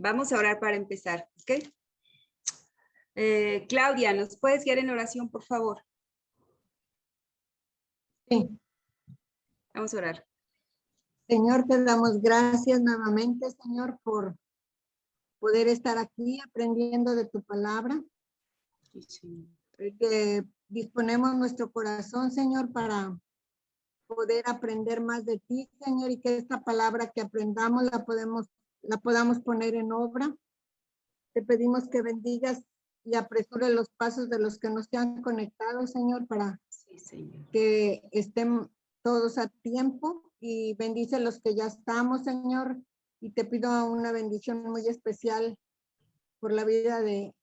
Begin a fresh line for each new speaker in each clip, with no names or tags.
Vamos a orar para empezar, ¿ok? Claudia, ¿nos puedes guiar en oración, por favor?
Sí.
Vamos a orar.
Señor, te damos gracias nuevamente, Señor, por poder estar aquí aprendiendo de tu palabra. Que disponemos nuestro corazón, Señor, para poder aprender más de ti, Señor, y que esta palabra que aprendamos la podamos poner en obra. Te pedimos que bendigas y apresure los pasos de los que nos han conectado, Señor, para que estén todos a tiempo, y bendice a los que ya estamos, Señor, y te pido una bendición muy especial por la vida de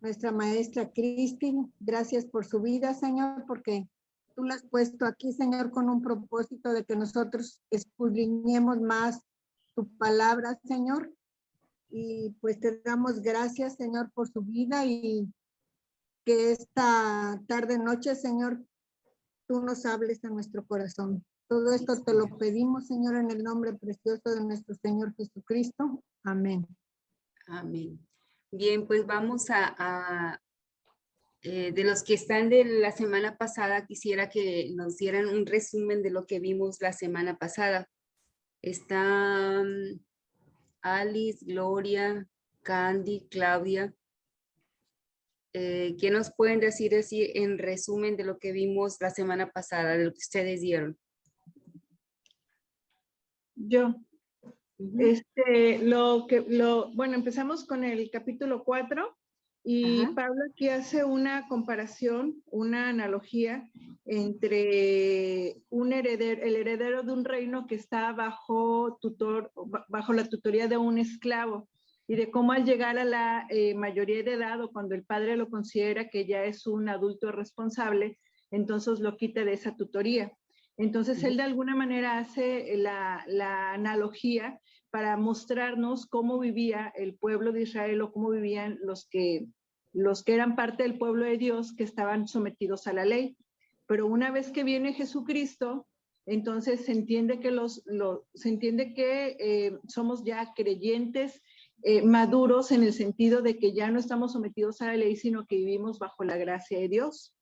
nuestra maestra Cristi. Gracias por su vida, Señor, porque tú la has puesto aquí, Señor, con un propósito de que nosotros escudriñemos más tu palabra, Señor. Y pues te damos gracias, Señor, por su vida, y que esta tarde, noche, Señor, tú nos hables a nuestro corazón. Todo esto te lo pedimos, Señor, en el nombre precioso de nuestro Señor Jesucristo. Amén.
Amén. Bien, pues vamos de los que están de la semana pasada, quisiera que nos dieran un resumen de lo que vimos la semana pasada. Está Alice, Gloria, Candy, Claudia. ¿Qué nos pueden decir así en resumen de lo que vimos la semana pasada, de lo que ustedes dieron?
Yo. Bueno, empezamos con el capítulo 4 y
Ajá.
Pablo aquí hace una comparación, una analogía entre el heredero de un reino que está bajo la tutoría de un esclavo, y de cómo al llegar a la mayoría de edad, o cuando el padre lo considera que ya es un adulto responsable, entonces lo quita de esa tutoría. Entonces él de alguna manera hace la analogía para mostrarnos cómo vivía el pueblo de Israel, o cómo vivían los que eran parte del pueblo de Dios, que estaban sometidos a la ley. Pero una vez que viene Jesucristo, entonces se entiende que somos ya creyentes maduros, en el sentido de que ya no estamos sometidos a la ley, sino que vivimos bajo la gracia de Dios.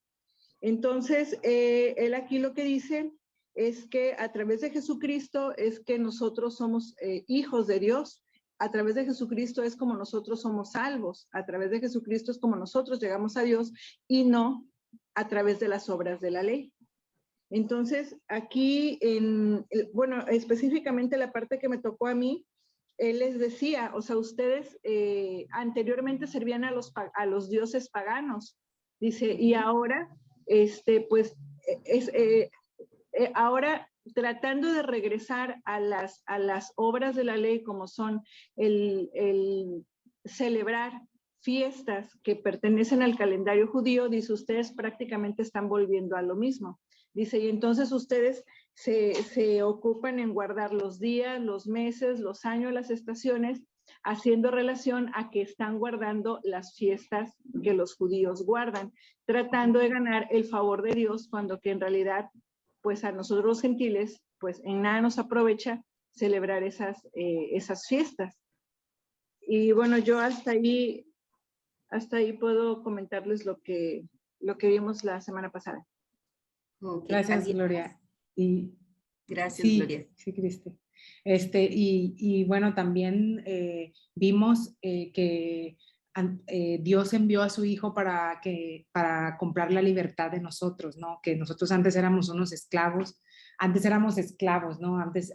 Entonces, él aquí lo que dice es que a través de Jesucristo es que nosotros somos hijos de Dios. A través de Jesucristo es como nosotros somos salvos. A través de Jesucristo es como nosotros llegamos a Dios, y no a través de las obras de la ley. Entonces, aquí, bueno, específicamente la parte que me tocó a mí, él les decía, o sea, ustedes anteriormente servían a los dioses paganos, dice, y ahora, pues, ahora tratando de regresar a las obras de la ley, como son el celebrar fiestas que pertenecen al calendario judío, dice, ustedes prácticamente están volviendo a lo mismo. Dice, y entonces ustedes se ocupan en guardar los días, los meses, los años, las estaciones, haciendo relación a que están guardando las fiestas que los judíos guardan, tratando de ganar el favor de Dios, cuando que en realidad, pues a nosotros los gentiles, pues en nada nos aprovecha celebrar esas fiestas. Y bueno, yo hasta ahí puedo comentarles lo que vimos la semana pasada.
Okay.
Gracias, Gloria. Y
gracias,
sí,
Gloria.
Sí, Cristi. Y bueno, también vimos que Dios envió a su Hijo para comprar la libertad de nosotros, ¿no? Que nosotros antes éramos unos esclavos, ¿no? Antes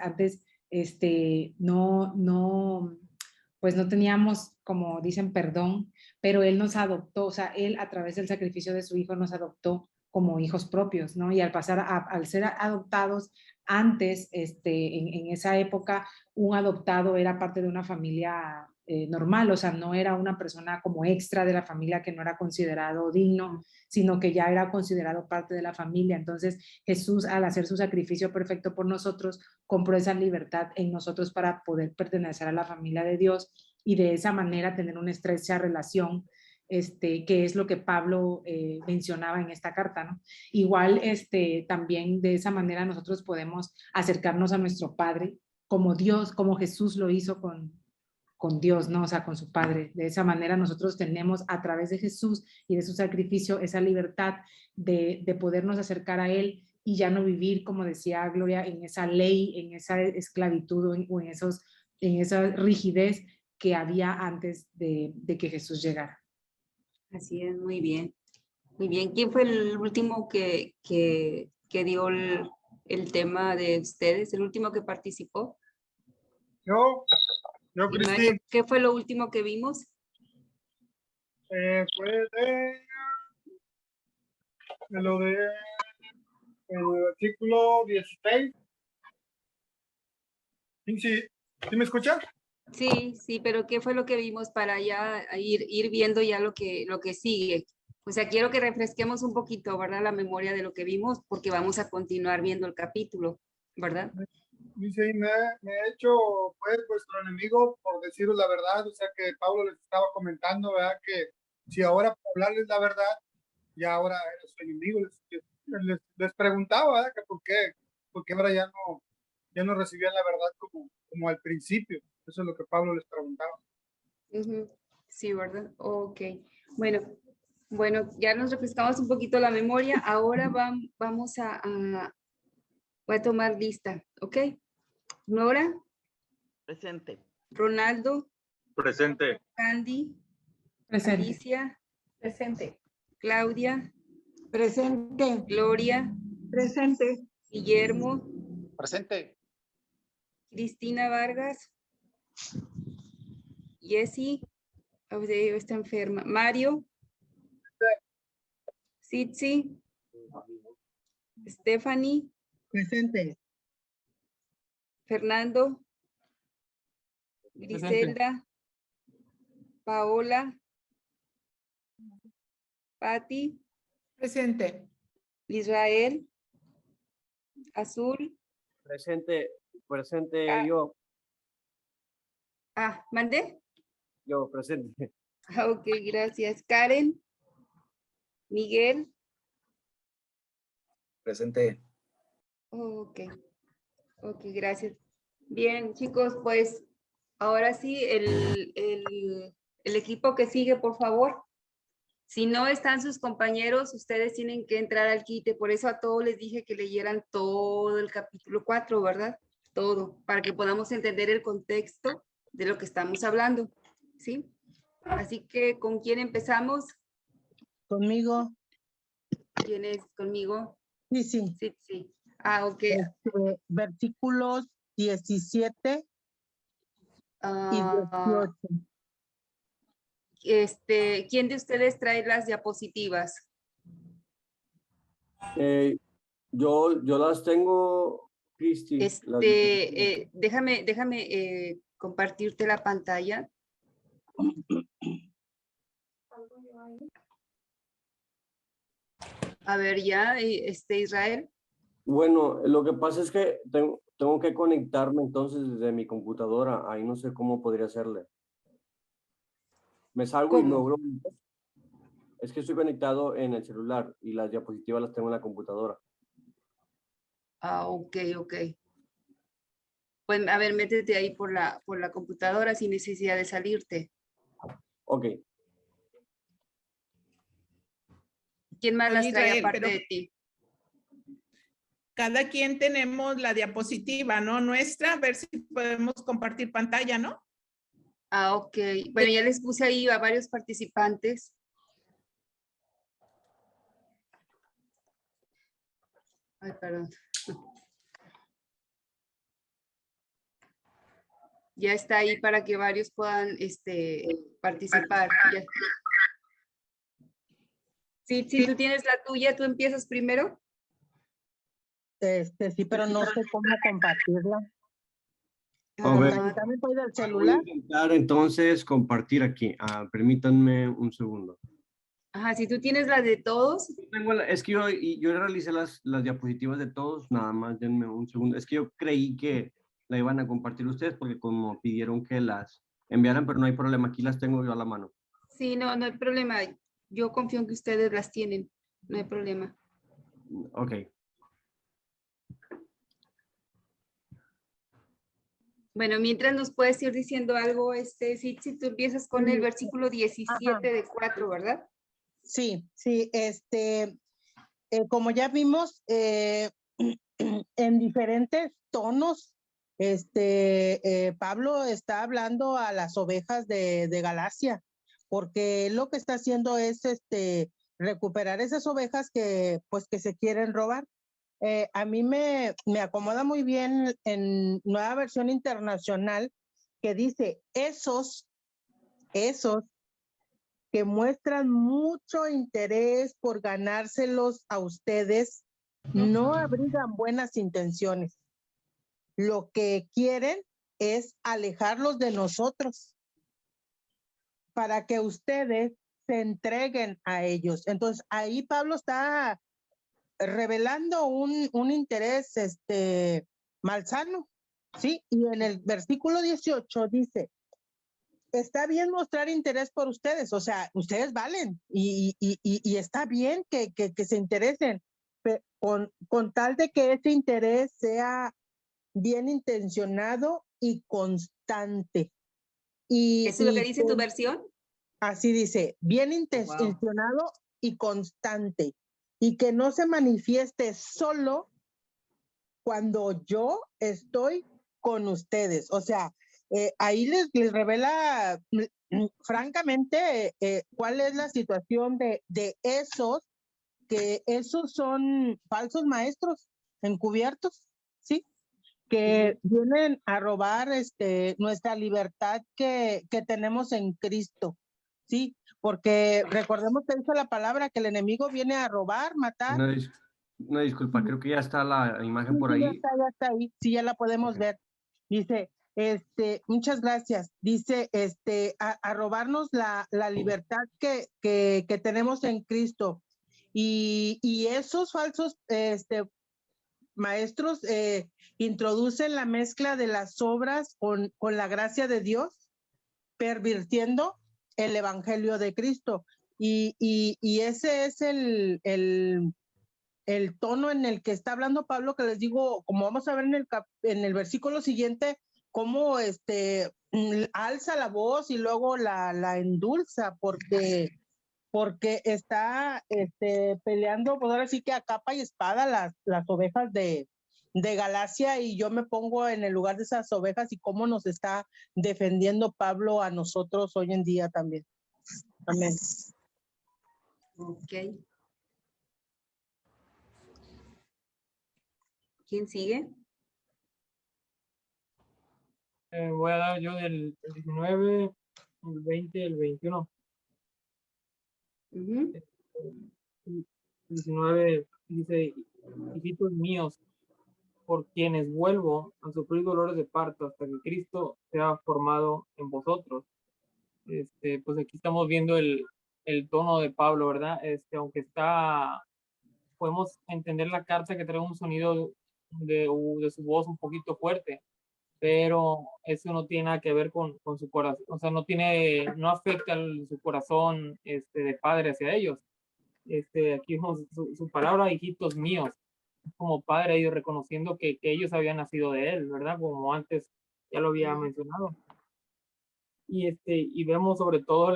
pues no teníamos, como dicen, perdón, pero Él nos adoptó, o sea, Él a través del sacrificio de su Hijo nos adoptó como hijos propios, ¿no? Y al ser adoptados, antes, en esa época, un adoptado era parte de una familia normal, o sea, no era una persona como extra de la familia que no era considerado digno, sino que ya era considerado parte de la familia. Entonces, Jesús, al hacer su sacrificio perfecto por nosotros, compró esa libertad en nosotros para poder pertenecer a la familia de Dios, y de esa manera tener una estrecha relación, que es lo que Pablo mencionaba en esta carta, ¿no? Igual, también de esa manera nosotros podemos acercarnos a nuestro Padre como Dios, como Jesús lo hizo con Dios, ¿no? O sea, con su Padre. De esa manera nosotros tenemos a través de Jesús y de su sacrificio esa libertad de podernos acercar a Él y ya no vivir, como decía Gloria, en esa ley, en esa esclavitud o en esa rigidez que había antes de que Jesús llegara.
Así es, muy bien. Muy bien. ¿Quién fue el último que dio el tema de ustedes? ¿El último que participó?
Yo,
Y Mario,
Cristín,
¿qué fue lo último que vimos?
fue de lo de el artículo 16. ¿Sí, sí me escuchas?
Sí, sí, pero ¿qué fue lo que vimos para ya ir viendo ya lo que sigue? O sea, quiero que refresquemos un poquito, ¿verdad? La memoria de lo que vimos, porque vamos a continuar viendo el capítulo, ¿verdad?
Dice, y me he hecho pues vuestro enemigo por deciros la verdad. O sea que Pablo les estaba comentando, ¿verdad? Que si ahora por hablarles la verdad, ya ahora eres su enemigo. Les preguntaba, ¿verdad? Que porque ahora ya no recibían la verdad como al principio. Eso es lo que Pablo les preguntaba.
Ujú. Sí, ¿verdad? Ok. Bueno, ya nos refrescamos un poquito la memoria. Ahora vamos voy a tomar lista, ¿ok? Nora,
Presente.
Ronaldo,
Presente.
Candy,
Presente.
Alicia,
Presente.
Claudia,
Presente.
Gloria,
Presente.
Guillermo,
Presente.
Cristina Vargas, Jessie, está enferma, Mario, Sitsi, Stephanie,
Presente.
Fernando, Griselda, Paola, Patti,
Presente.
Israel, Azul.
Presente
Ah.
yo
¿Mandé?
presente.
Ok, gracias. Karen, Miguel.
Presente.
Ok, gracias. Bien, chicos, pues ahora sí, el equipo que sigue, por favor. Si no están sus compañeros, ustedes tienen que entrar al quite. Por eso a todos les dije que leyeran todo el capítulo 4, ¿verdad? Todo, para que podamos entender el contexto de lo que estamos hablando, ¿sí? Así que, ¿con quién empezamos?
Conmigo,
¿Quién es conmigo?
sí, sí.
Sí, sí. Ok.
Versículos 17 y
Ah,
18.
¿Quién de ustedes trae las diapositivas?
Yo las tengo, Cristi.
Déjame compartirte la pantalla. A ver, ya, Israel.
Bueno, lo que pasa es que tengo que conectarme entonces desde mi computadora. Ahí no sé cómo podría hacerle. Me salgo y me
¿Cómo?
abro. Es que estoy conectado en el celular y las diapositivas las tengo en la computadora.
Ok. Pues, a ver, métete ahí por la computadora sin necesidad de salirte.
Ok.
¿Quién más las
Oye,
trae
Israel,
aparte
pero
de ti?
cada quien tenemos la diapositiva, ¿no? Nuestra, a ver si podemos compartir pantalla, ¿no?
Ok. Bueno, ya les puse ahí a varios participantes. Ay, perdón. Ya está ahí para que varios puedan participar. Ya. Sí, si tú tienes la tuya, ¿tú empiezas primero?
Sí, pero no sé cómo compartirla.
A ver.
También puede el
Voy a
celular.
intentar entonces compartir aquí. Permítanme un segundo.
Ajá, si tú tienes la de todos.
Es que yo realicé las diapositivas de todos, nada más denme un segundo. Es que yo creí que la iban a compartir ustedes porque como pidieron que las enviaran, pero no hay problema, aquí las tengo yo a la mano.
Sí, no hay problema. Yo confío en que ustedes las tienen. No hay problema.
Ok.
Bueno, mientras nos puedes ir diciendo algo, si tú empiezas con el versículo 17
Ajá.
de 4, ¿verdad?
Sí, sí, como ya vimos, en diferentes tonos, Pablo está hablando a las ovejas de Galacia, porque él lo que está haciendo es, recuperar esas ovejas que, pues, que se quieren robar. A mí me acomoda muy bien en Nueva Versión Internacional, que dice, esos que muestran mucho interés por ganárselos a ustedes, no abrigan buenas intenciones. Lo que quieren es alejarlos de nosotros para que ustedes se entreguen a ellos. Entonces, ahí Pablo está revelando un interés malsano, ¿sí? Y en el versículo 18 dice, está bien mostrar interés por ustedes, o sea, ustedes valen y está bien que se interesen, con tal de que ese interés sea bien intencionado y constante.
¿Eso es lo que dice tu versión?
Así dice, bien intencionado y constante, y que no se manifieste solo cuando yo estoy con ustedes. O sea, ahí les revela francamente cuál es la situación de esos, que esos son falsos maestros encubiertos, ¿sí? Que vienen a robar nuestra libertad que tenemos en Cristo, ¿sí? Porque recordemos que dice la palabra que el enemigo viene a robar, matar.
Una disculpa, creo que ya está la imagen
Sí,
por
sí, ya
ahí.
está ahí, sí, ya la podemos ver. Dice, muchas gracias. Dice, a robarnos la libertad que tenemos en Cristo. Y esos falsos, maestros introducen la mezcla de las obras con la gracia de Dios, pervirtiendo el evangelio de Cristo. Y ese es el tono en el que está hablando Pablo, que les digo, como vamos a ver en el versículo siguiente, cómo alza la voz y luego la endulza, porque está peleando, pues ahora sí que a capa y espada las ovejas de Galacia, y yo me pongo en el lugar de esas ovejas y cómo nos está defendiendo Pablo a nosotros hoy en día también. Amén.
Ok. ¿Quién sigue?
Voy a dar yo del 19, el 20, el 21. 19 dice, hijitos míos, por quienes vuelvo a sufrir dolores de parto hasta que Cristo sea formado en vosotros. Pues aquí estamos viendo el tono de Pablo, ¿verdad? Aunque podemos entender la carta que trae un sonido de su voz un poquito fuerte, pero eso no tiene nada que ver con su corazón, o sea, no afecta su corazón de padre hacia ellos. Aquí vemos su palabra, hijitos míos, como padre, ellos reconociendo que ellos habían nacido de él, ¿verdad? Como antes ya lo había mencionado. Y vemos sobre todo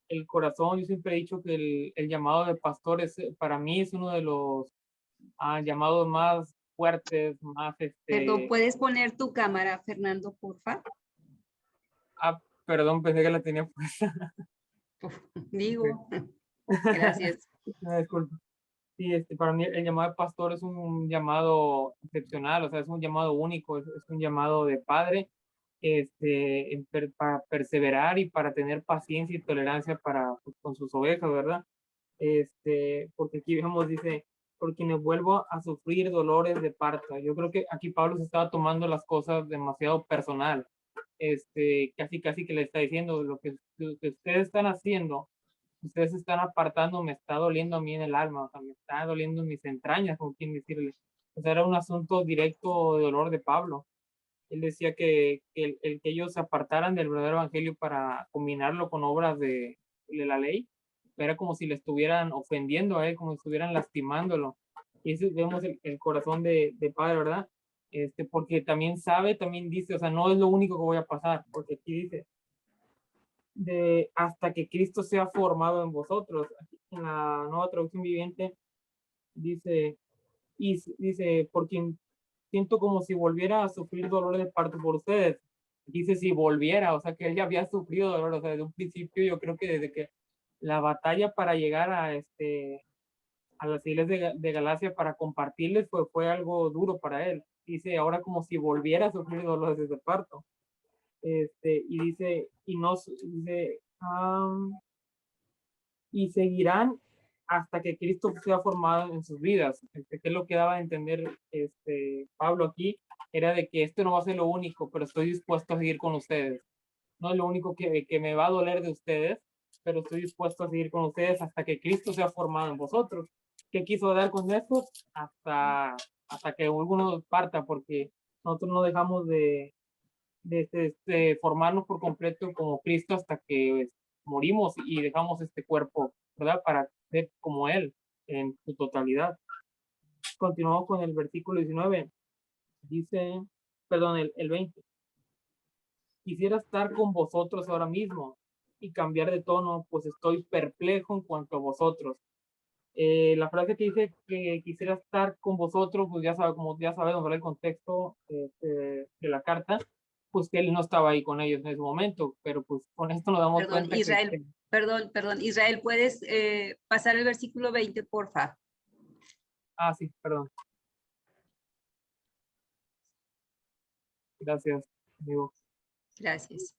el corazón. Yo siempre he dicho que el llamado de pastores para mí es uno de los llamados más fuertes, más
Perdón, ¿puedes poner tu cámara, Fernando, porfa?
Perdón, pensé que la tenía puesta.
Digo, gracias.
Disculpa. Sí, para mí el llamado de pastor es un llamado excepcional, o sea, es un llamado único, es un llamado de padre, para perseverar y para tener paciencia y tolerancia pues, con sus ovejas, ¿verdad? Porque aquí vemos, dice, por quienes vuelvo a sufrir dolores de parto. Yo creo que aquí Pablo se estaba tomando las cosas demasiado personal, casi que le está diciendo, lo que ustedes están haciendo, ustedes se están apartando, me está doliendo a mí en el alma, o sea, me está doliendo en mis entrañas, como quien decirle. O sea, era un asunto directo de dolor de Pablo. Él decía que el que ellos se apartaran del verdadero evangelio para combinarlo con obras de la ley, era como si le estuvieran ofendiendo a él, como si estuvieran lastimándolo. Y eso vemos el corazón de Padre, ¿verdad? porque también sabe, también dice, o sea, no es lo único que voy a pasar, porque aquí dice, hasta que Cristo sea formado en vosotros. Aquí en la Nueva Traducción Viviente dice, dice, porque siento como si volviera a sufrir dolor de parto por ustedes. Dice si volviera, o sea que él ya había sufrido dolor, o sea, desde un principio yo creo que desde que la batalla para llegar a las iglesias de Galacia para compartirles fue algo duro para él. Dice ahora como si volviera a sufrir dolores de parto. Y dice, dice, y seguirán hasta que Cristo sea formado en sus vidas. Que es lo que daba a entender Pablo aquí, era de que esto no va a ser lo único, pero estoy dispuesto a seguir con ustedes. No es lo único que me va a doler de ustedes, pero estoy dispuesto a seguir con ustedes hasta que Cristo sea formado en vosotros. ¿Qué quiso dar con esto? Hasta que alguno parta, porque nosotros no dejamos de formarnos por completo como Cristo hasta que morimos y dejamos este cuerpo, ¿verdad? Para ser como Él en su totalidad. Continuamos con el versículo 19. Dice, perdón, el 20. Quisiera estar con vosotros ahora mismo y cambiar de tono, pues estoy perplejo en cuanto a vosotros. La frase que dice que quisiera estar con vosotros, pues ya sabe, como ya sabemos, ¿verdad? El contexto de la carta, pues que él no estaba ahí con ellos en ese momento, pero pues con esto nos damos
Perdón,
cuenta
Israel,
que...
perdón, Israel, ¿puedes pasar el versículo 20, porfa?
Ah, sí, perdón. Gracias, amigo.
Gracias.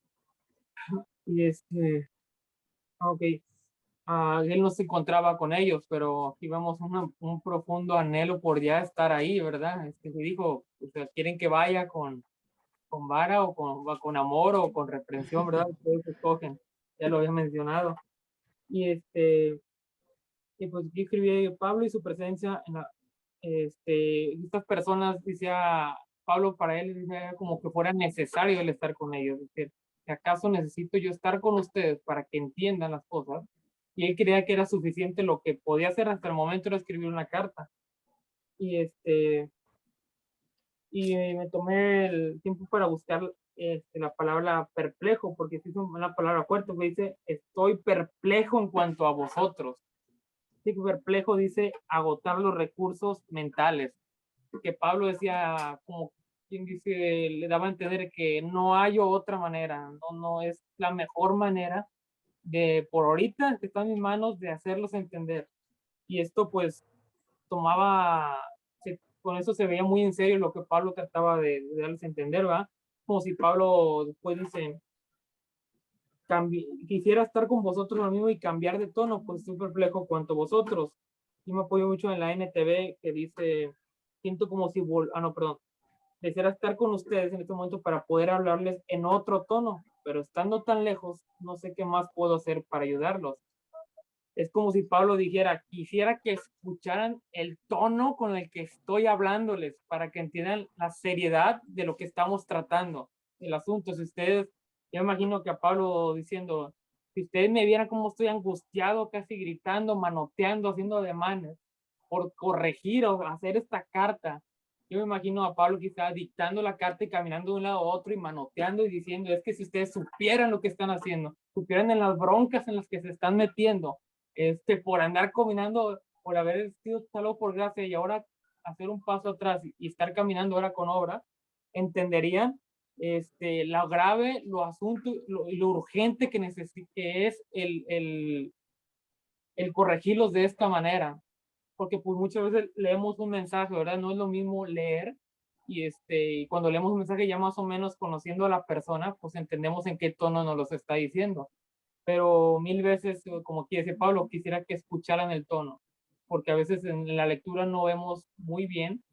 Y ok, él no se encontraba con ellos, pero aquí vemos un profundo anhelo por ya estar ahí, ¿verdad? Se dijo, o sea, quieren que vaya con vara o con amor o con reprensión, ¿verdad? Ustedes escogen, ya lo había mencionado. Y y pues aquí escribí Pablo y su presencia en estas personas, decía Pablo, para él decía como que fuera necesario el estar con ellos, es decir, que acaso necesito yo estar con ustedes para que entiendan las cosas, y él creía que era suficiente lo que podía hacer hasta el momento era escribir una carta. Y me tomé el tiempo para buscar la palabra perplejo, porque es una palabra fuerte, que dice, estoy perplejo en cuanto a vosotros. Sí, perplejo dice agotar los recursos mentales, que Pablo decía, como quien dice, le daba a entender que no hay otra manera, no es la mejor manera de, por ahorita, que está en mis manos, de hacerlos entender. Y esto pues tomaba, con eso se veía muy en serio lo que Pablo trataba de darles a entender, ¿va? Como si Pablo después dice, quisiera estar con vosotros lo mismo y cambiar de tono, pues estoy perplejo cuanto vosotros. Yo me apoyo mucho en la NTV que dice, siento como si, no, perdón, quisiera estar con ustedes en este momento para poder hablarles en otro tono, pero estando tan lejos, no sé qué más puedo hacer para ayudarlos. Es como si Pablo dijera, quisiera que escucharan el tono con el que estoy hablándoles para que entiendan la seriedad de lo que estamos tratando, el asunto. Si ustedes, yo imagino que a Pablo diciendo, si ustedes me vieran cómo estoy angustiado, casi gritando, manoteando, haciendo ademanes por corregir o hacer esta carta, yo me imagino a Pablo quizás dictando la carta y caminando de un lado a otro y manoteando y diciendo, es que si ustedes supieran lo que están haciendo, supieran en las broncas en las que se están metiendo, por andar caminando, por haber sido salvo por gracia y ahora hacer un paso atrás y estar caminando ahora con obra, entenderían lo grave, lo asunto, lo urgente que es el corregirlos de esta manera. Porque pues muchas veces leemos un mensaje, ¿verdad? No es lo mismo leer y cuando leemos un mensaje ya más o menos conociendo a la persona, pues entendemos en qué tono nos los está diciendo. Pero mil veces, como quiere decir Pablo, quisiera que escucharan el tono, porque a veces en la lectura no vemos muy bien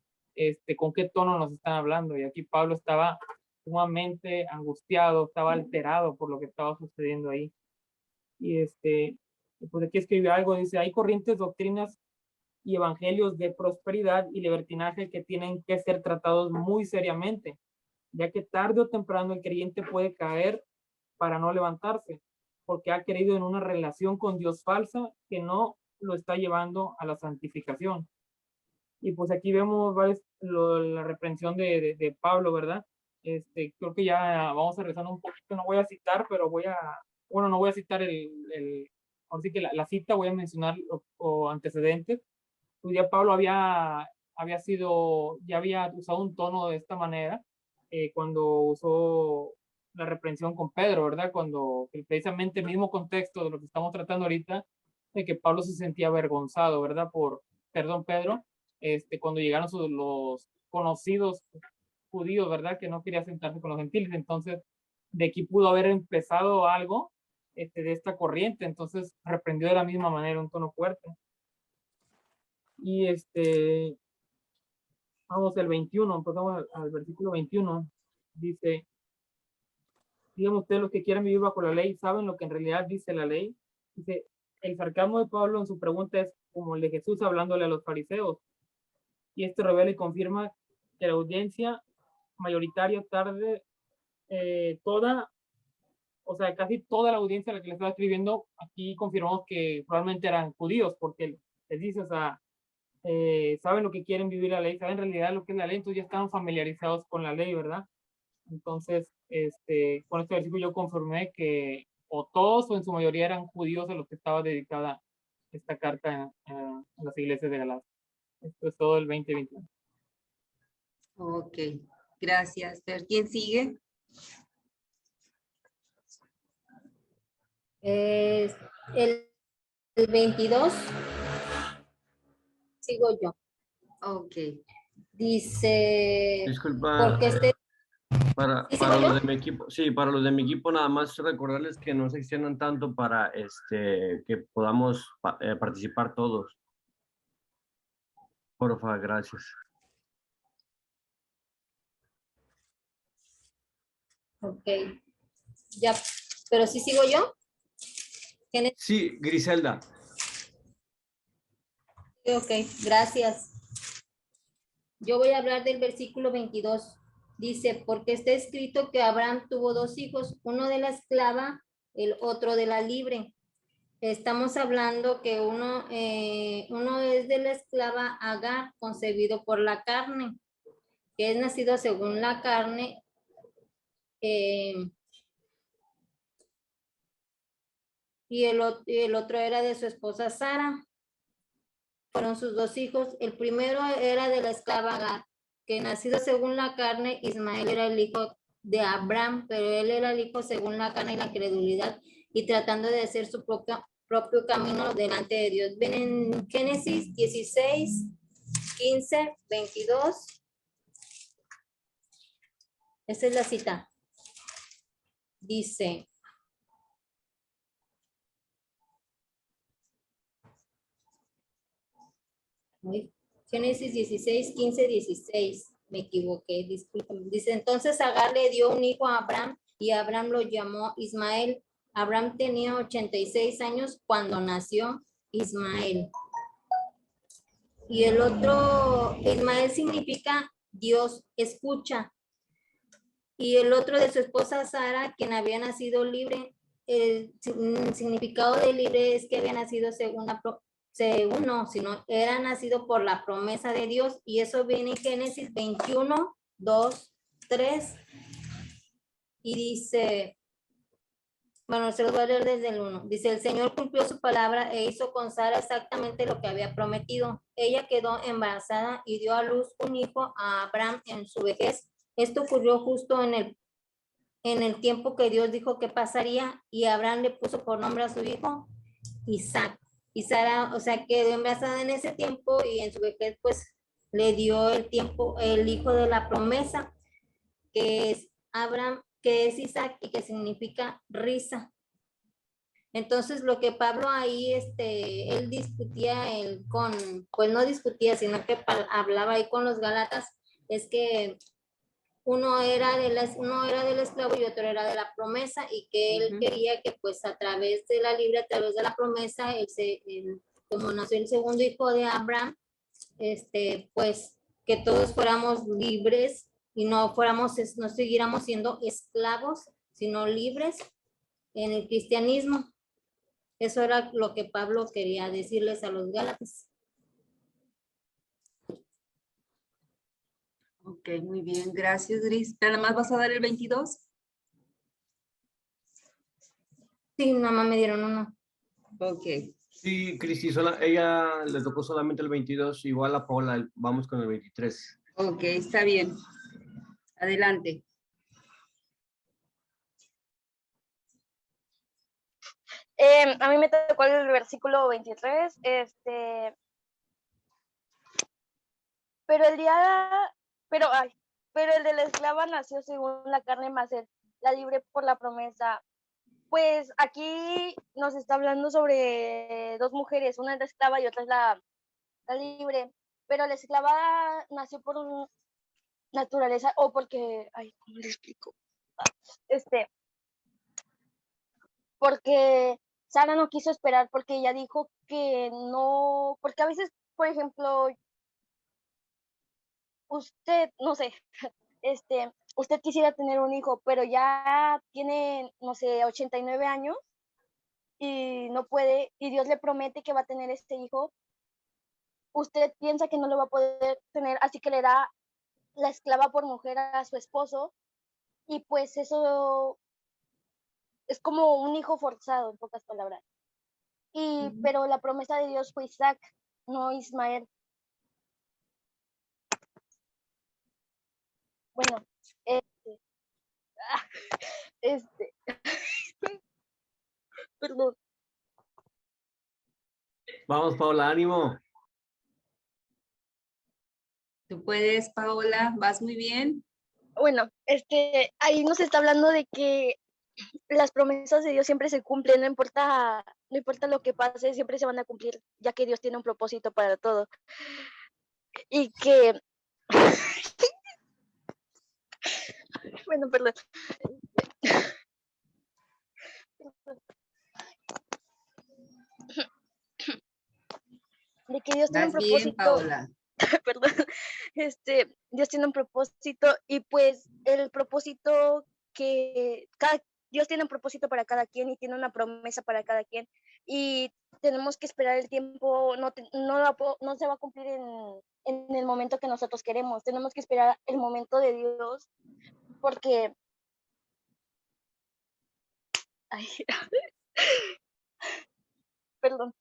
con qué tono nos están hablando. Y aquí Pablo estaba sumamente angustiado, estaba alterado por lo que estaba sucediendo ahí. Y pues aquí escribió algo, dice, hay corrientes doctrinas y evangelios de prosperidad y libertinaje que tienen que ser tratados muy seriamente, ya que tarde o temprano el creyente puede caer para no levantarse, porque ha creído en una relación con Dios falsa que no lo está llevando a la santificación. Y pues aquí vemos la reprensión de Pablo, ¿verdad? Creo que ya vamos a rezar un poquito, no voy a citar, pero bueno, no voy a citar ahora sí que la cita, voy a mencionar o antecedentes. Pues ya Pablo ya había usado un tono de esta manera cuando usó la reprensión con Pedro, ¿verdad? Cuando precisamente el mismo contexto de lo que estamos tratando ahorita, de que Pablo se sentía avergonzado, ¿verdad? Perdón, Pedro, cuando llegaron los conocidos judíos, ¿verdad? Que no quería sentarse con los gentiles. Entonces, de aquí pudo haber empezado algo de esta corriente. Entonces, reprendió de la misma manera, un tono fuerte. Y vamos al 21, empezamos al versículo 21. Dice, digan ustedes los que quieran vivir bajo la ley, ¿saben lo que en realidad dice la ley? Dice, el sarcasmo de Pablo en su pregunta es como el de Jesús hablándole a los fariseos. Y esto revela y confirma que la audiencia mayoritaria o sea, casi toda la audiencia a la que le estaba escribiendo, aquí confirmamos que probablemente eran judíos, porque les dice, o sea, saben lo que quieren vivir la ley, saben en realidad lo que es la ley, entonces ya están familiarizados con la ley, ¿verdad? Entonces, con este versículo yo confirmé que o todos o en su mayoría eran judíos a los que estaba dedicada esta carta en las iglesias de Galacia. Esto es todo el 2021.
Ok, gracias. Fer. ¿Quién sigue?
El 22, sigo yo.
Ok.
Dice,
Disculpa,
porque
para los de mi equipo, sí, para los de mi equipo nada más recordarles que no se extiendan tanto para que podamos participar todos. Porfa, gracias.
Ok, ya, pero sí sigo yo.
Sí, Griselda.
Ok, gracias. Yo voy a hablar del versículo 22. Dice, porque está escrito que Abraham tuvo dos hijos, uno de la esclava, el otro de la libre. Estamos hablando que uno es de la esclava Agar, concebido por la carne, que es nacido según la carne. Y el otro era de su esposa Sara. Fueron sus dos hijos. El primero era de la esclava Agar, que nacido según la carne, Ismael era el hijo de Abraham, pero él era el hijo según la carne y la incredulidad, y tratando de hacer su propio camino delante de Dios. Ven en Génesis 16, 15, 22. Esa es la cita. Dice, Génesis 16, 15, 16. Me equivoqué, disculpen. Dice, entonces Agar le dio un hijo a Abraham y Abraham lo llamó Ismael. Abraham tenía 86 años cuando nació Ismael. Y el otro, Ismael significa Dios escucha. Y el otro de su esposa Sara, quien había nacido libre. El significado de libre es que había nacido sino era nacido por la promesa de Dios, y eso viene en Génesis 21, 2, 3, y dice, bueno, se lo voy a leer desde el 1, dice, el Señor cumplió su palabra e hizo con Sara exactamente lo que había prometido. Ella quedó embarazada y dio a luz un hijo a Abraham en su vejez. Esto ocurrió justo en el tiempo que Dios dijo que pasaría, y Abraham le puso por nombre a su hijo Isaac. Y Sara, o sea, quedó embarazada en ese tiempo, y en su vejez pues le dio el hijo de la promesa, que es Abraham, que es Isaac, y que significa risa. Entonces lo que Pablo ahí, él discutía pues no discutía, sino que hablaba ahí con los Gálatas, es que uno era del esclavo y otro era de la promesa, y que él quería que pues a través de la libre, a través de la promesa, como nació el segundo hijo de Abraham, pues que todos fuéramos libres y no siguiéramos siendo esclavos, sino libres en el cristianismo. Eso era lo que Pablo quería decirles a los Gálatas.
Ok, muy bien. Gracias, Gris. ¿Nada más vas a dar el 22?
Sí, nada más me dieron uno.
Ok.
Sí, Cristi, ella le tocó solamente el 22, igual a Paula, vamos con el 23.
Ok, está bien. Adelante.
A mí me tocó el versículo 23, pero el de la esclava nació según la carne, más la libre por la promesa. Pues aquí nos está hablando sobre dos mujeres, una es la esclava y otra es la libre, pero la esclava nació por naturaleza o porque, ¿cómo le explico? Porque Sara no quiso esperar, porque ella dijo que no, porque a veces, por ejemplo, usted, no sé, usted quisiera tener un hijo, pero ya tiene, no sé, 89 años y no puede, y Dios le promete que va a tener este hijo, usted piensa que no lo va a poder tener, así que le da la esclava por mujer a su esposo, y pues eso es como un hijo forzado, en pocas palabras. Pero la promesa de Dios fue Isaac, no Ismael. Bueno, perdón.
Vamos, Paula, ánimo.
Tú puedes, Paola, vas muy bien.
Bueno, ahí nos está hablando de que las promesas de Dios siempre se cumplen, no importa lo que pase, siempre se van a cumplir, ya que Dios tiene un propósito para todo. Y que, bueno, perdón. De que Dios tiene un
Vas bien,
propósito.
Paola.
Perdón, Dios tiene un propósito y pues el propósito Dios tiene un propósito para cada quien y tiene una promesa para cada quien y tenemos que esperar el tiempo, no se va a cumplir en el momento que nosotros queremos, tenemos que esperar el momento de Dios porque perdón,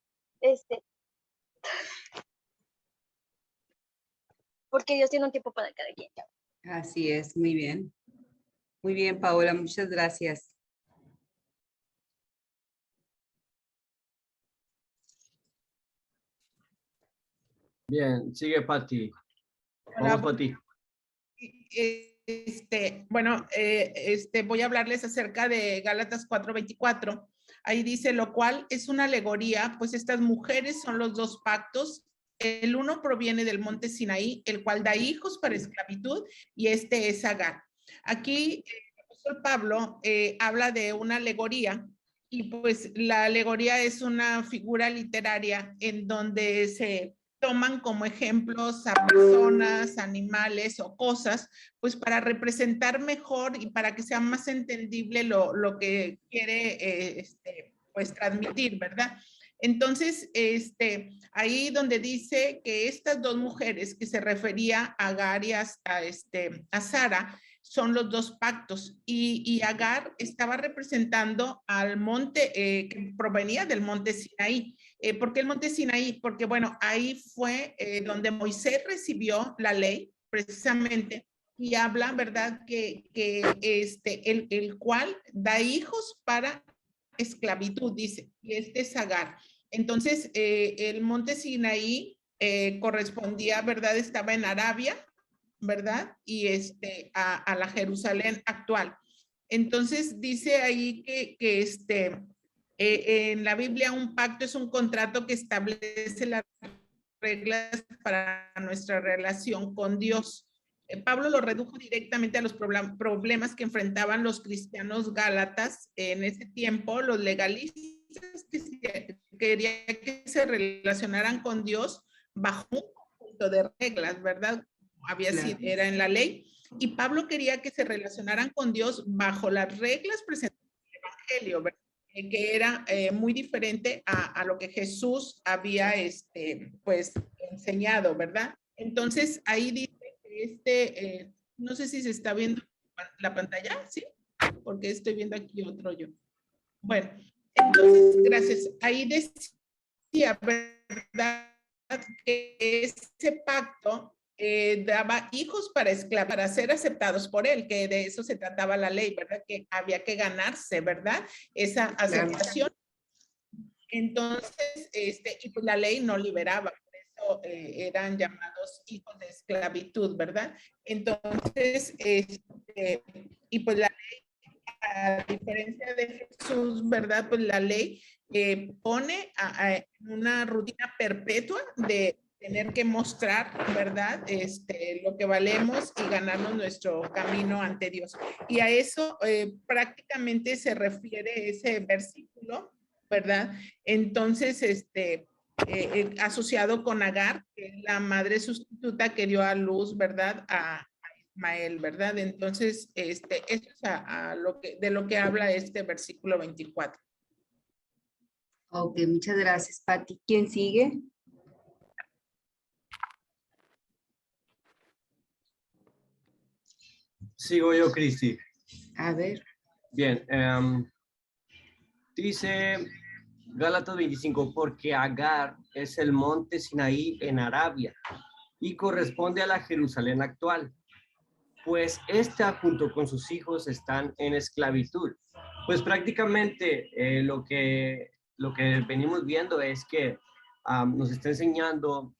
porque Dios tiene un tiempo para cada quien.
Así es, muy bien. Muy bien, Paola, muchas gracias.
Bien, sigue Pati. Vamos, Pati.
Bueno, voy a hablarles acerca de Gálatas 4:24. Ahí dice, lo cual es una alegoría, pues estas mujeres son los dos pactos. El uno proviene del monte Sinaí, el cual da hijos para esclavitud, y este es Agar. Aquí el apóstol Pablo habla de una alegoría, y pues la alegoría es una figura literaria en donde se toman como ejemplos a personas, animales o cosas, pues para representar mejor y para que sea más entendible lo que quiere pues transmitir, ¿verdad? Entonces, ahí donde dice que estas dos mujeres que se refería a Agar y a Sara, son los dos pactos y Agar estaba representando al monte que provenía del monte Sinaí. ¿Por qué el monte Sinaí? Porque bueno, ahí fue donde Moisés recibió la ley precisamente y habla, ¿verdad? Que el cual da hijos para esclavitud, dice, y este es Agar. Entonces, el monte Sinaí correspondía, ¿verdad? Estaba en Arabia, ¿verdad? Y a la Jerusalén actual. Entonces dice ahí que en la Biblia un pacto es un contrato que establece las reglas para nuestra relación con Dios. Pablo lo redujo directamente a los problemas que enfrentaban los cristianos gálatas en ese tiempo, los legalistas que querían que se relacionaran con Dios bajo un conjunto de reglas, ¿verdad? Era en la ley, y Pablo quería que se relacionaran con Dios bajo las reglas presentadas en el Evangelio, ¿verdad? Que era muy diferente a lo que Jesús había pues enseñado, ¿verdad? Entonces ahí dice que No sé si se está viendo la pantalla, ¿sí? Porque estoy viendo aquí otro yo. Bueno, entonces, gracias. Ahí decía, ¿verdad? Que ese pacto daba hijos para ser aceptados por él, que de eso se trataba la ley, ¿verdad? Que había que ganarse, ¿verdad? Esa aceptación. Entonces, y pues la ley no liberaba, por eso eran llamados hijos de esclavitud, ¿verdad? Entonces, y pues la ley, a diferencia de Jesús, ¿verdad? Pues la ley pone una rutina perpetua de tener que mostrar, ¿verdad? Lo que valemos y ganarnos nuestro camino ante Dios. Y a eso prácticamente se refiere ese versículo, ¿verdad? Entonces, asociado con Agar, que es la madre sustituta que dio a luz, ¿verdad? A Ismael, ¿verdad? Entonces, eso es de lo que habla este versículo 24.
Ok, muchas gracias, Pati. ¿Quién sigue?
Sigo yo, Cristi.
A ver.
Bien, dice Gálatas 25, porque Agar es el monte Sinaí en Arabia y corresponde a la Jerusalén actual, pues esta junto con sus hijos están en esclavitud. Pues prácticamente lo que venimos viendo es que nos está enseñando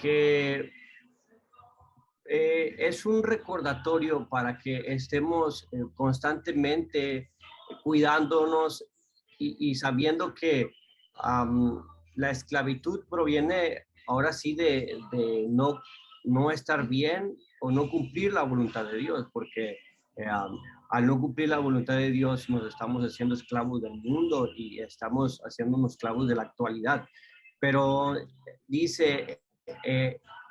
que es un recordatorio para que estemos constantemente cuidándonos y sabiendo que la esclavitud proviene ahora sí de no estar bien o no cumplir la voluntad de Dios, porque al no cumplir la voluntad de Dios nos estamos haciendo esclavos del mundo y estamos haciéndonos esclavos de la actualidad. Pero dice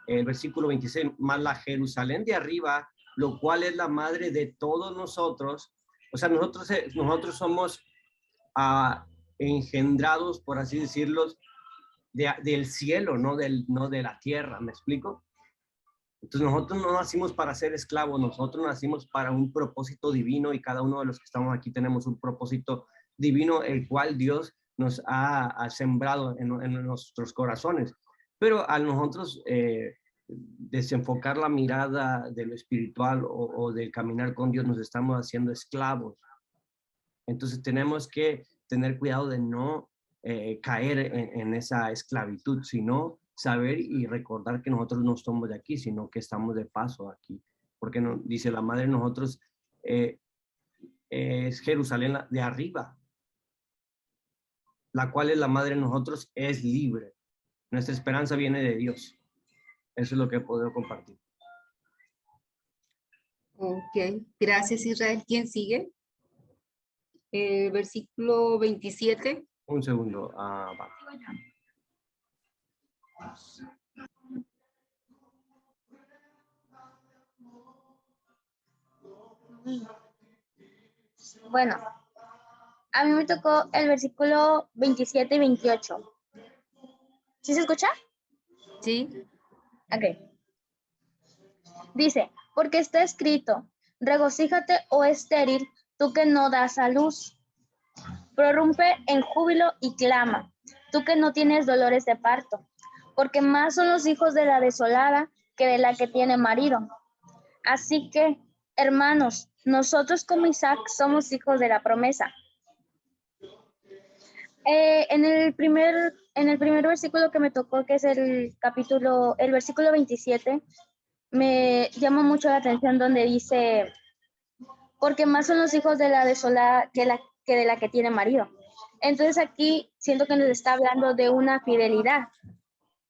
el versículo 26, más la Jerusalén de arriba, lo cual es la madre de todos nosotros. O sea, nosotros somos engendrados, por así decirlo, del cielo, no de la tierra, ¿me explico? Entonces nosotros no nacimos para ser esclavos, nosotros nacimos para un propósito divino y cada uno de los que estamos aquí tenemos un propósito divino, el cual Dios nos ha sembrado en nuestros corazones. Pero al nosotros desenfocar la mirada de lo espiritual o del caminar con Dios, nos estamos haciendo esclavos. Entonces tenemos que tener cuidado de no caer en esa esclavitud, sino saber y recordar que nosotros no somos de aquí, sino que estamos de paso aquí. Porque dice la madre de nosotros, es Jerusalén de arriba, la cual es la madre de nosotros, es libre. Nuestra esperanza viene de Dios. Eso es lo que puedo compartir.
Ok, gracias, Israel. ¿Quién sigue? Versículo 27.
Un segundo. Va.
Bueno, a mí me tocó el versículo 27 y 28. ¿Sí se escucha?
Sí.
Ok. Dice, porque está escrito, regocíjate, oh estéril, tú que no das a luz. Prorrumpe en júbilo y clama, tú que no tienes dolores de parto, porque más son los hijos de la desolada que de la que tiene marido. Así que, hermanos, nosotros como Isaac somos hijos de la promesa. En el primer versículo que me tocó, que es el versículo 27, me llama mucho la atención donde dice, porque más son los hijos de la desolada que de la que tiene marido. Entonces aquí siento que nos está hablando de una fidelidad.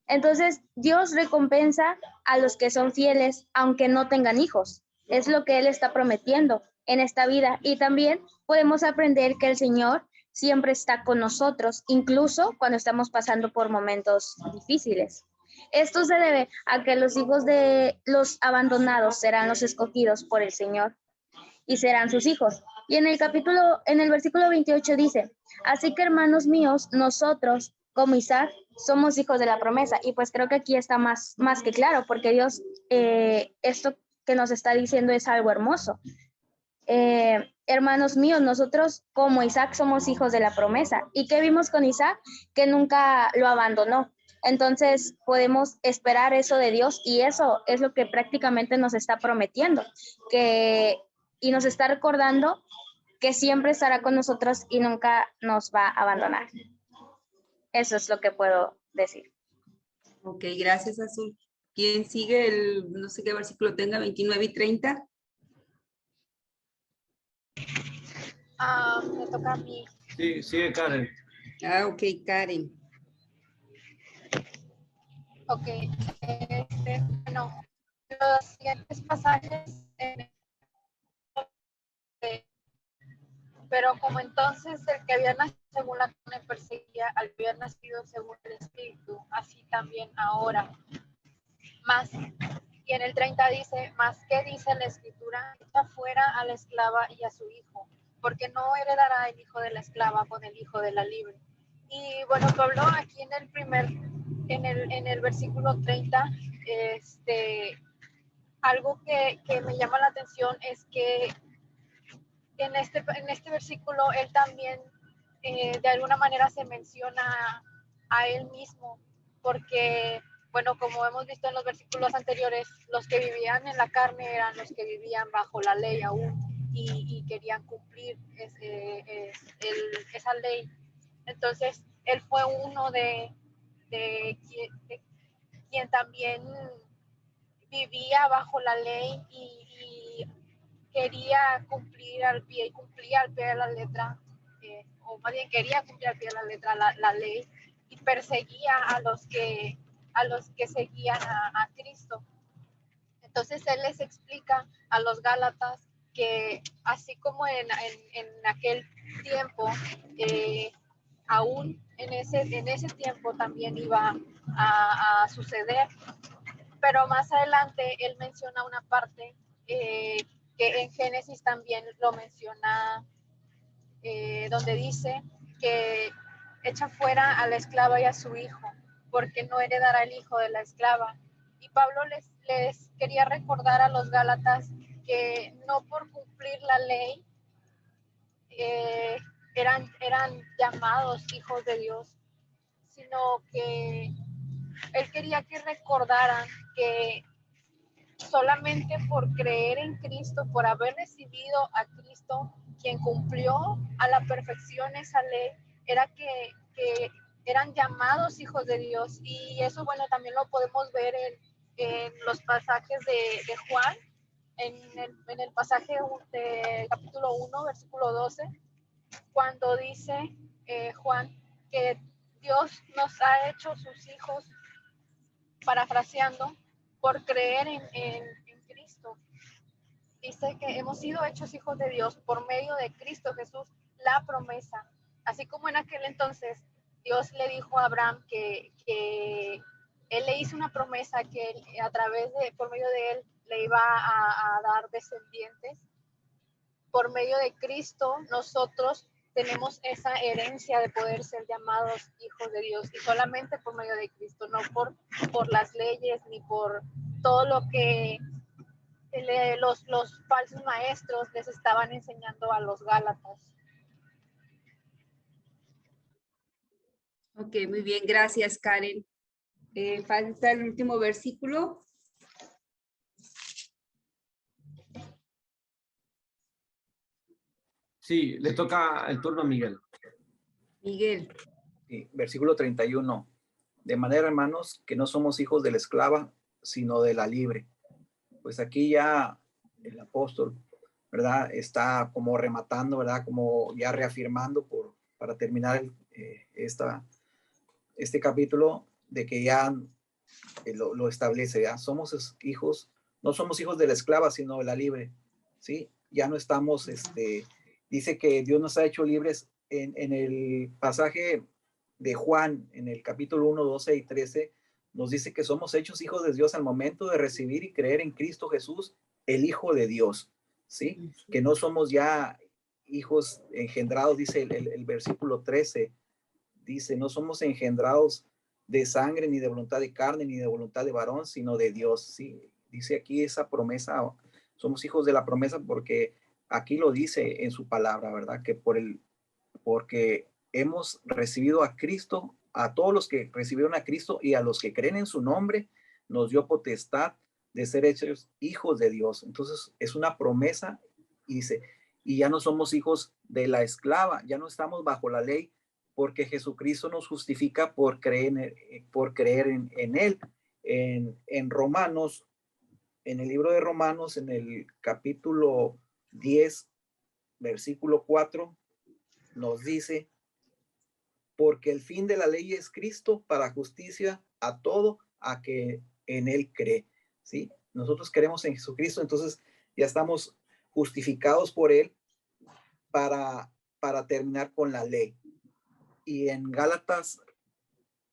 Entonces Dios recompensa a los que son fieles, aunque no tengan hijos. Es lo que Él está prometiendo en esta vida. Y también podemos aprender que el Señor siempre está con nosotros, incluso cuando estamos pasando por momentos difíciles. Esto se debe a que los hijos de los abandonados serán los escogidos por el Señor y serán sus hijos. Y en el versículo 28 dice, así que hermanos míos, nosotros como Isaac somos hijos de la promesa. Y pues creo que aquí está más que claro, porque Dios, esto que nos está diciendo es algo hermoso. Hermanos míos, nosotros como Isaac somos hijos de la promesa. ¿Y qué vimos con Isaac? Que nunca lo abandonó. Entonces podemos esperar eso de Dios y eso es lo que prácticamente nos está prometiendo, y nos está recordando que siempre estará con nosotros y nunca nos va a abandonar. Eso es lo que puedo decir.
Ok, gracias, Azul. ¿Quién sigue el, no sé qué versículo tenga, 29 y 30?
Me toca a mí.
Sí, sigue Karen.
Ok, Karen.
Ok, bueno, los siguientes pasajes, pero como entonces el que había nacido según la carne perseguía al que había nacido según el Espíritu, así también ahora. Más, y en el 30 dice, más ¿qué dice la Escritura? Echa fuera a la esclava y a su hijo, porque no heredará el hijo de la esclava con el hijo de la libre. Y bueno, Pablo aquí en el versículo 30, algo que me llama la atención es que en este versículo él también de alguna manera se menciona a él mismo, porque bueno, como hemos visto en los versículos anteriores, los que vivían en la carne eran los que vivían bajo la ley aún y querían cumplir esa ley. Entonces, él fue uno de quien también vivía bajo la ley y quería cumplir al pie, y cumplía al pie de la letra, o más bien quería cumplir al pie de la letra la ley, y perseguía a los que seguían a Cristo. Entonces él les explica a los Gálatas que así como en aquel tiempo, aún en ese tiempo también iba a suceder. Pero más adelante él menciona una parte que en Génesis también lo menciona, donde dice que echa fuera a la esclava y a su hijo, porque no heredará el hijo de la esclava. Y Pablo les quería recordar a los Gálatas que no por cumplir la ley eran llamados hijos de Dios, sino que él quería que recordaran que solamente por creer en Cristo, por haber recibido a Cristo, quien cumplió a la perfección esa ley, era que eran llamados hijos de Dios. Y eso, bueno, también lo podemos ver en los pasajes de Juan, en el pasaje de capítulo 1, versículo 12, cuando dice Juan que Dios nos ha hecho sus hijos, parafraseando, por creer en Cristo. Dice que hemos sido hechos hijos de Dios por medio de Cristo Jesús, la promesa. Así como en aquel entonces Dios le dijo a Abraham que él le hizo una promesa que él, por medio de él le iba a dar descendientes. Por medio de Cristo nosotros tenemos esa herencia de poder ser llamados hijos de Dios, y solamente por medio de Cristo, no por las leyes ni por todo lo que los falsos maestros les estaban enseñando a los Gálatas.
Ok, muy bien, gracias, Karen. Falta el último versículo.
Sí, le toca el turno a Miguel.
Miguel.
Sí, versículo 31. De manera, hermanos, que no somos hijos de la esclava, sino de la libre. Pues aquí ya el apóstol, ¿verdad? Está como rematando, ¿verdad? Como ya reafirmando para terminar este capítulo, de que ya lo establece, ya somos hijos, no somos hijos de la esclava, sino de la libre, ¿sí? Ya no estamos, dice que Dios nos ha hecho libres en el pasaje de Juan, en el capítulo 1, 12 y 13, nos dice que somos hechos hijos de Dios al momento de recibir y creer en Cristo Jesús, el Hijo de Dios, ¿sí? Que no somos ya hijos engendrados, dice el versículo 13, dice, no somos engendrados de sangre, ni de voluntad de carne, ni de voluntad de varón, sino de Dios, ¿sí? dice aquí esa promesa, somos hijos de la promesa porque aquí lo dice en su palabra, ¿verdad? Que porque hemos recibido a Cristo, a todos los que recibieron a Cristo y a los que creen en su nombre, nos dio potestad de ser hechos hijos de Dios. Entonces es una promesa y dice, y ya no somos hijos de la esclava, ya no estamos bajo la ley, porque Jesucristo nos justifica por creer en Él. En Romanos, en el libro de Romanos, en el capítulo 10, versículo 4, nos dice, porque el fin de la ley es Cristo para justicia a todo a que en Él cree. ¿Sí? Nosotros creemos en Jesucristo, entonces ya estamos justificados por Él para terminar con la ley. Y en Gálatas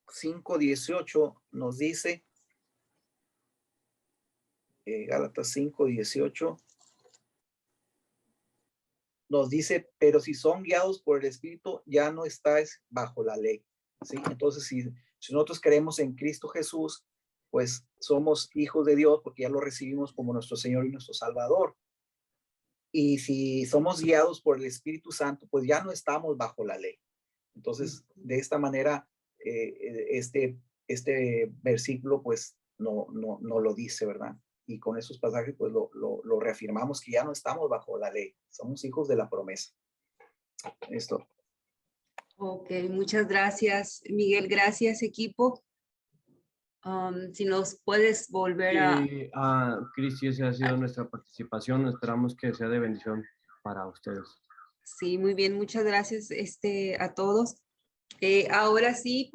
5:18 nos dice, Gálatas 5:18 nos dice, pero si son guiados por el Espíritu, ya no estáis bajo la ley. ¿Sí? Entonces, si nosotros creemos en Cristo Jesús, pues somos hijos de Dios porque ya lo recibimos como nuestro Señor y nuestro Salvador. Y si somos guiados por el Espíritu Santo, pues ya no estamos bajo la ley. Entonces, de esta manera, este versículo, pues, no lo dice, ¿verdad? Y con esos pasajes, pues, lo reafirmamos que ya no estamos bajo la ley. Somos hijos de la promesa. Esto.
Ok, muchas gracias, Miguel. Gracias, equipo. Si nos puedes volver a...
Cristi, esa ha sido nuestra participación. Esperamos que sea de bendición para ustedes.
Sí, muy bien. Muchas gracias a todos. Ahora sí,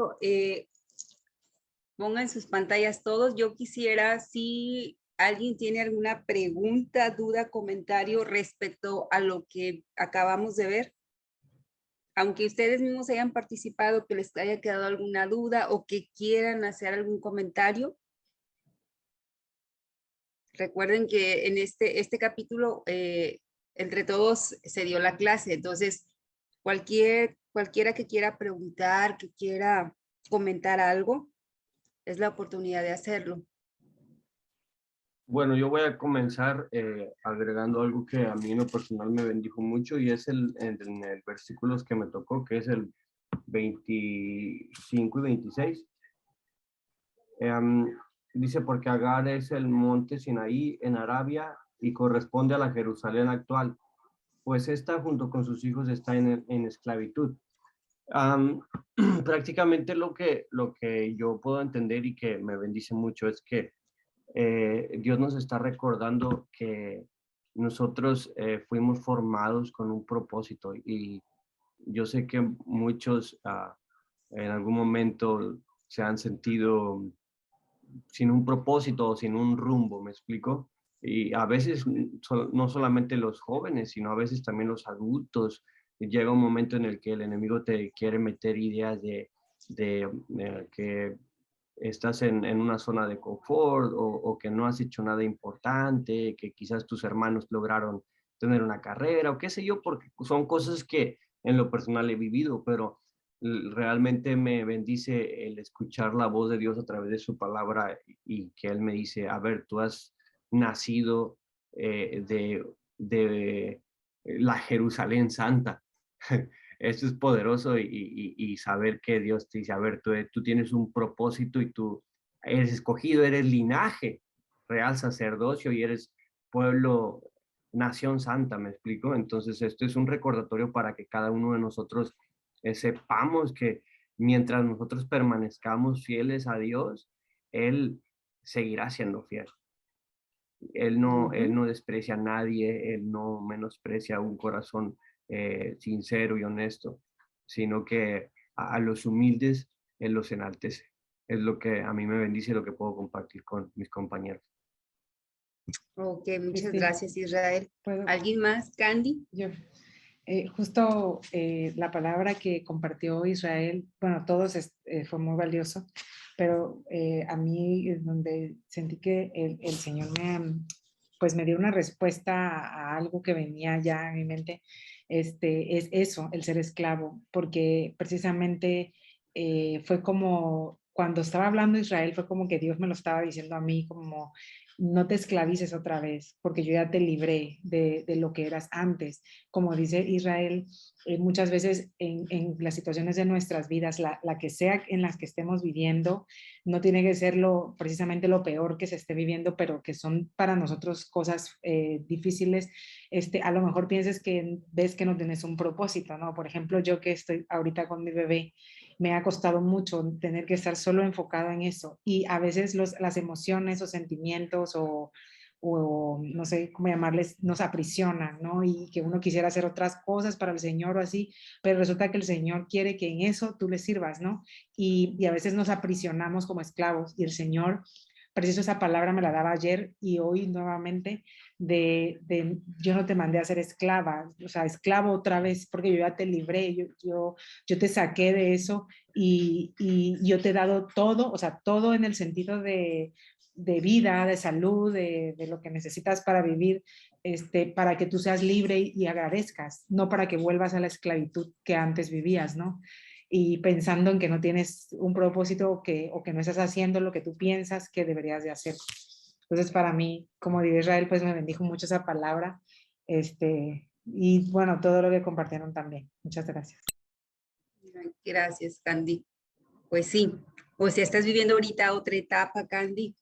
pongan sus pantallas todos. Yo quisiera, si alguien tiene alguna pregunta, duda, comentario respecto a lo que acabamos de ver, aunque ustedes mismos hayan participado, que les haya quedado alguna duda o que quieran hacer algún comentario. Recuerden que en este capítulo, entre todos se dio la clase, entonces cualquiera que quiera preguntar, que quiera comentar algo, es la oportunidad de hacerlo.
Bueno, yo voy a comenzar agregando algo que a mí en lo personal me bendijo mucho y es en el versículos que me tocó, que es el 25 y 26. Dice, porque Agar es el monte Sinaí en Arabia y corresponde a la Jerusalén actual, pues esta junto con sus hijos está en esclavitud. Prácticamente lo que yo puedo entender y que me bendice mucho es que Dios nos está recordando que nosotros fuimos formados con un propósito y yo sé que muchos en algún momento se han sentido sin un propósito o sin un rumbo, ¿me explico? Y a veces no solamente los jóvenes, sino a veces también los adultos. Llega un momento en el que el enemigo te quiere meter ideas de que estás en una zona de confort o que no has hecho nada importante, que quizás tus hermanos lograron tener una carrera o qué sé yo, porque son cosas que en lo personal he vivido, pero realmente me bendice el escuchar la voz de Dios a través de su palabra y que Él me dice, a ver, tú has nacido de la Jerusalén Santa. Esto es poderoso y saber que Dios te dice, a ver, tú tienes un propósito y tú eres escogido, eres linaje, real sacerdocio y eres pueblo, nación santa, ¿me explico? Entonces esto es un recordatorio para que cada uno de nosotros sepamos que mientras nosotros permanezcamos fieles a Dios, Él seguirá siendo fiel. Él no desprecia a nadie, Él no menosprecia un corazón sincero y honesto, sino que a los humildes Él los enaltece. Es lo que a mí me bendice y lo que puedo compartir con mis compañeros.
Ok, muchas gracias, Israel. ¿Alguien más? Candy.
Yo. Justo la palabra que compartió Israel, bueno, todos fue muy valioso, pero a mí es donde sentí que el Señor me dio una respuesta a algo que venía ya en mi mente, es eso, el ser esclavo, porque precisamente fue como cuando estaba hablando Israel fue como que Dios me lo estaba diciendo a mí, como no te esclavices otra vez, porque yo ya te libré de lo que eras antes. Como dice Israel, muchas veces en las situaciones de nuestras vidas, la que sea en las que estemos viviendo, no tiene que ser precisamente lo peor que se esté viviendo, pero que son para nosotros cosas difíciles. A lo mejor pienses que ves que no tienes un propósito, ¿no? Por ejemplo, yo que estoy ahorita con mi bebé, me ha costado mucho tener que estar solo enfocado en eso, y a veces las emociones o sentimientos o no sé cómo llamarles, nos aprisionan, ¿no? Y que uno quisiera hacer otras cosas para el Señor o así, pero resulta que el Señor quiere que en eso tú le sirvas, ¿no? Y a veces nos aprisionamos como esclavos, y el Señor, preciso esa palabra me la daba ayer y hoy nuevamente, de yo no te mandé a ser esclava, o sea, esclavo otra vez, porque yo ya te libré, yo te saqué de eso, y yo te he dado todo, o sea, todo en el sentido de vida, de salud, de lo que necesitas para vivir, para que tú seas libre y agradezcas, no para que vuelvas a la esclavitud que antes vivías, ¿no? Y pensando en que no tienes un propósito o que no estás haciendo lo que tú piensas que deberías de hacer. Entonces, para mí, como dice Israel, pues me bendijo mucho esa palabra, y bueno, todo lo que compartieron también. Muchas gracias.
Gracias, Candy. Pues sí, o sea, estás viviendo ahorita otra etapa, Candy,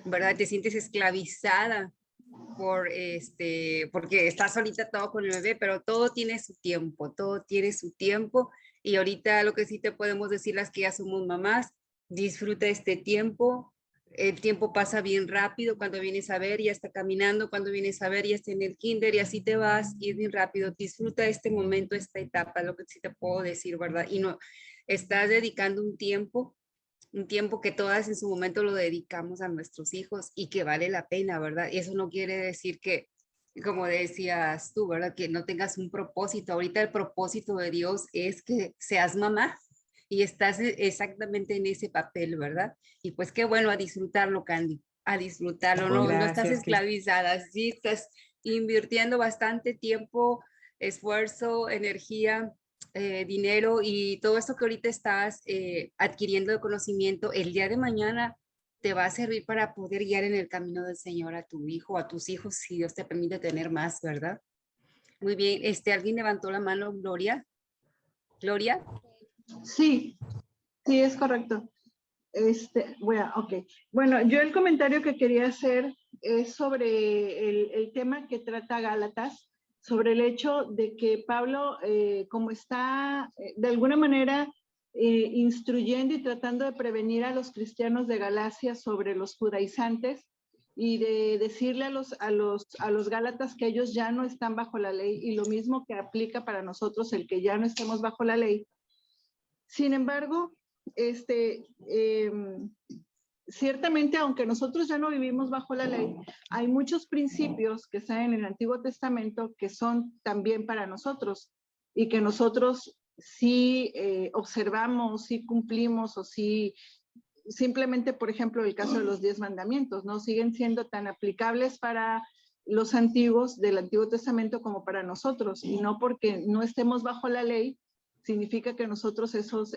¿verdad? Te sientes esclavizada porque estás ahorita todo con el bebé, pero todo tiene su tiempo, y ahorita lo que sí te podemos decir las que ya somos mamás, disfruta este tiempo. El tiempo pasa bien rápido, cuando vienes a ver ya está caminando, cuando vienes a ver ya está en el kinder, y así te vas, y es bien rápido. Disfruta este momento, esta etapa, lo que sí te puedo decir, ¿verdad? Y no, estás dedicando un tiempo que todas en su momento lo dedicamos a nuestros hijos, y que vale la pena, ¿verdad? Y eso no quiere decir que, como decías tú, ¿verdad? Que no tengas un propósito. Ahorita el propósito de Dios es que seas mamá, y estás exactamente en ese papel, ¿verdad? Y pues qué bueno, a disfrutarlo, Candy, a disfrutarlo, no estás esclavizada, sí, estás invirtiendo bastante tiempo, esfuerzo, energía, dinero, y todo esto que ahorita estás adquiriendo de conocimiento, el día de mañana te va a servir para poder guiar en el camino del Señor a tu hijo, a tus hijos, si Dios te permite tener más, ¿verdad? Muy bien, ¿alguien levantó la mano? Gloria. Gloria.
Sí, es correcto. Ok. Bueno, yo el comentario que quería hacer es sobre el tema que trata Gálatas, sobre el hecho de que Pablo, como está de alguna manera instruyendo y tratando de prevenir a los cristianos de Galacia sobre los judaizantes, y de decirle a los gálatas que ellos ya no están bajo la ley, y lo mismo que aplica para nosotros el que ya no estemos bajo la ley. Sin embargo, ciertamente, aunque nosotros ya no vivimos bajo la ley, hay muchos principios que están en el Antiguo Testamento que son también para nosotros, y que nosotros sí observamos, sí cumplimos, o sí, simplemente, por ejemplo, el caso de los 10 mandamientos, ¿no? Siguen siendo tan aplicables para los antiguos del Antiguo Testamento como para nosotros, y no porque no estemos bajo la ley significa que nosotros esos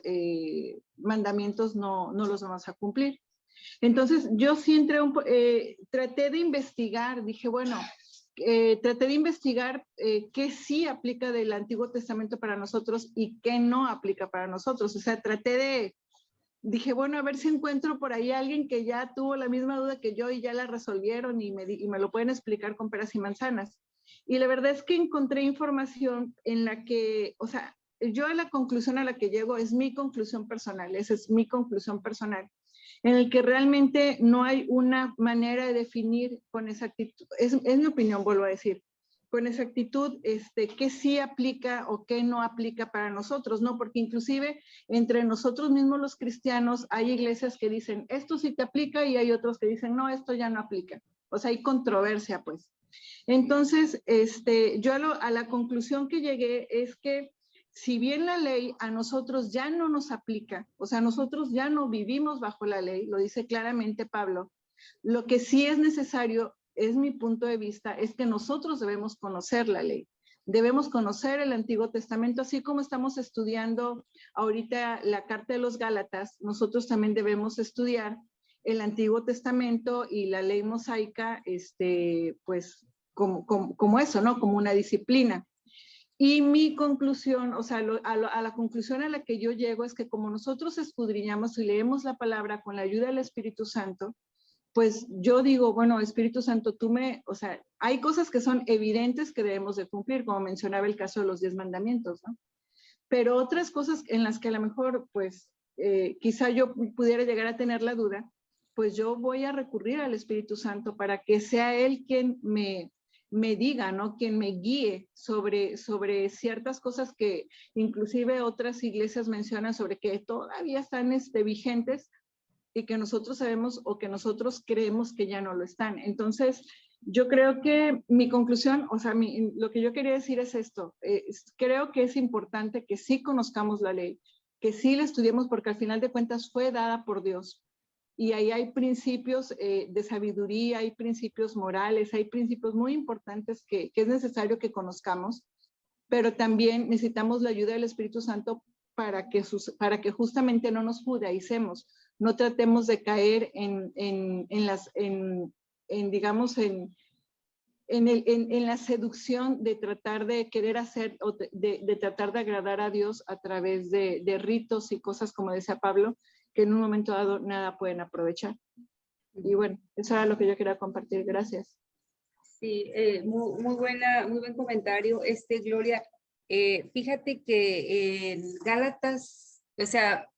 mandamientos no los vamos a cumplir. Entonces, yo sí traté de investigar, dije, bueno, traté de investigar qué sí aplica del Antiguo Testamento para nosotros y qué no aplica para nosotros. O sea, dije, bueno, a ver si encuentro por ahí a alguien que ya tuvo la misma duda que yo y ya la resolvieron, y me lo pueden explicar con peras y manzanas. Y la verdad es que encontré información en la que, o sea, yo la conclusión a la que llego es mi conclusión personal, esa es mi conclusión personal, en el que realmente no hay una manera de definir con exactitud, es mi opinión, vuelvo a decir, con exactitud qué sí aplica o qué no aplica para nosotros, ¿no? Porque inclusive entre nosotros mismos los cristianos hay iglesias que dicen, esto sí te aplica, y hay otros que dicen, no, esto ya no aplica. O sea, hay controversia, pues. Entonces, yo a la conclusión que llegué es que si bien la ley a nosotros ya no nos aplica, o sea, nosotros ya no vivimos bajo la ley, lo dice claramente Pablo, lo que sí es necesario, es mi punto de vista, es que nosotros debemos conocer la ley. debemos conocer el Antiguo Testamento, así como estamos estudiando ahorita la Carta de los Gálatas, nosotros también debemos estudiar el Antiguo Testamento y la ley mosaica, pues como eso, ¿no? Como una disciplina. Y mi conclusión, o sea, a la conclusión a la que yo llego es que como nosotros escudriñamos y leemos la palabra con la ayuda del Espíritu Santo, pues yo digo, bueno, Espíritu Santo, o sea, hay cosas que son evidentes que debemos de cumplir, como mencionaba el caso de los 10 mandamientos, ¿no? Pero otras cosas en las que a lo mejor, pues, quizá yo pudiera llegar a tener la duda, pues yo voy a recurrir al Espíritu Santo para que sea Él quien me diga, ¿no? Quien me guíe sobre ciertas cosas que inclusive otras iglesias mencionan sobre que todavía están vigentes, y que nosotros sabemos o que nosotros creemos que ya no lo están. Entonces, yo creo que mi conclusión, o sea, lo que yo quería decir es esto. Creo que es importante que sí conozcamos la ley, que sí la estudiemos, porque al final de cuentas fue dada por Dios. Y ahí hay principios de sabiduría, hay principios morales, hay principios muy importantes que es necesario que conozcamos, pero también necesitamos la ayuda del Espíritu Santo para que justamente no nos judaicemos, no tratemos de caer en la seducción de tratar de querer hacer o de tratar de agradar a Dios a través de ritos y cosas, como decía Pablo, que en un momento dado nada pueden aprovechar. Y bueno, eso era lo que yo quería compartir. Gracias.
Sí, muy buen comentario, Gloria. Fíjate que en Gálatas, o sea,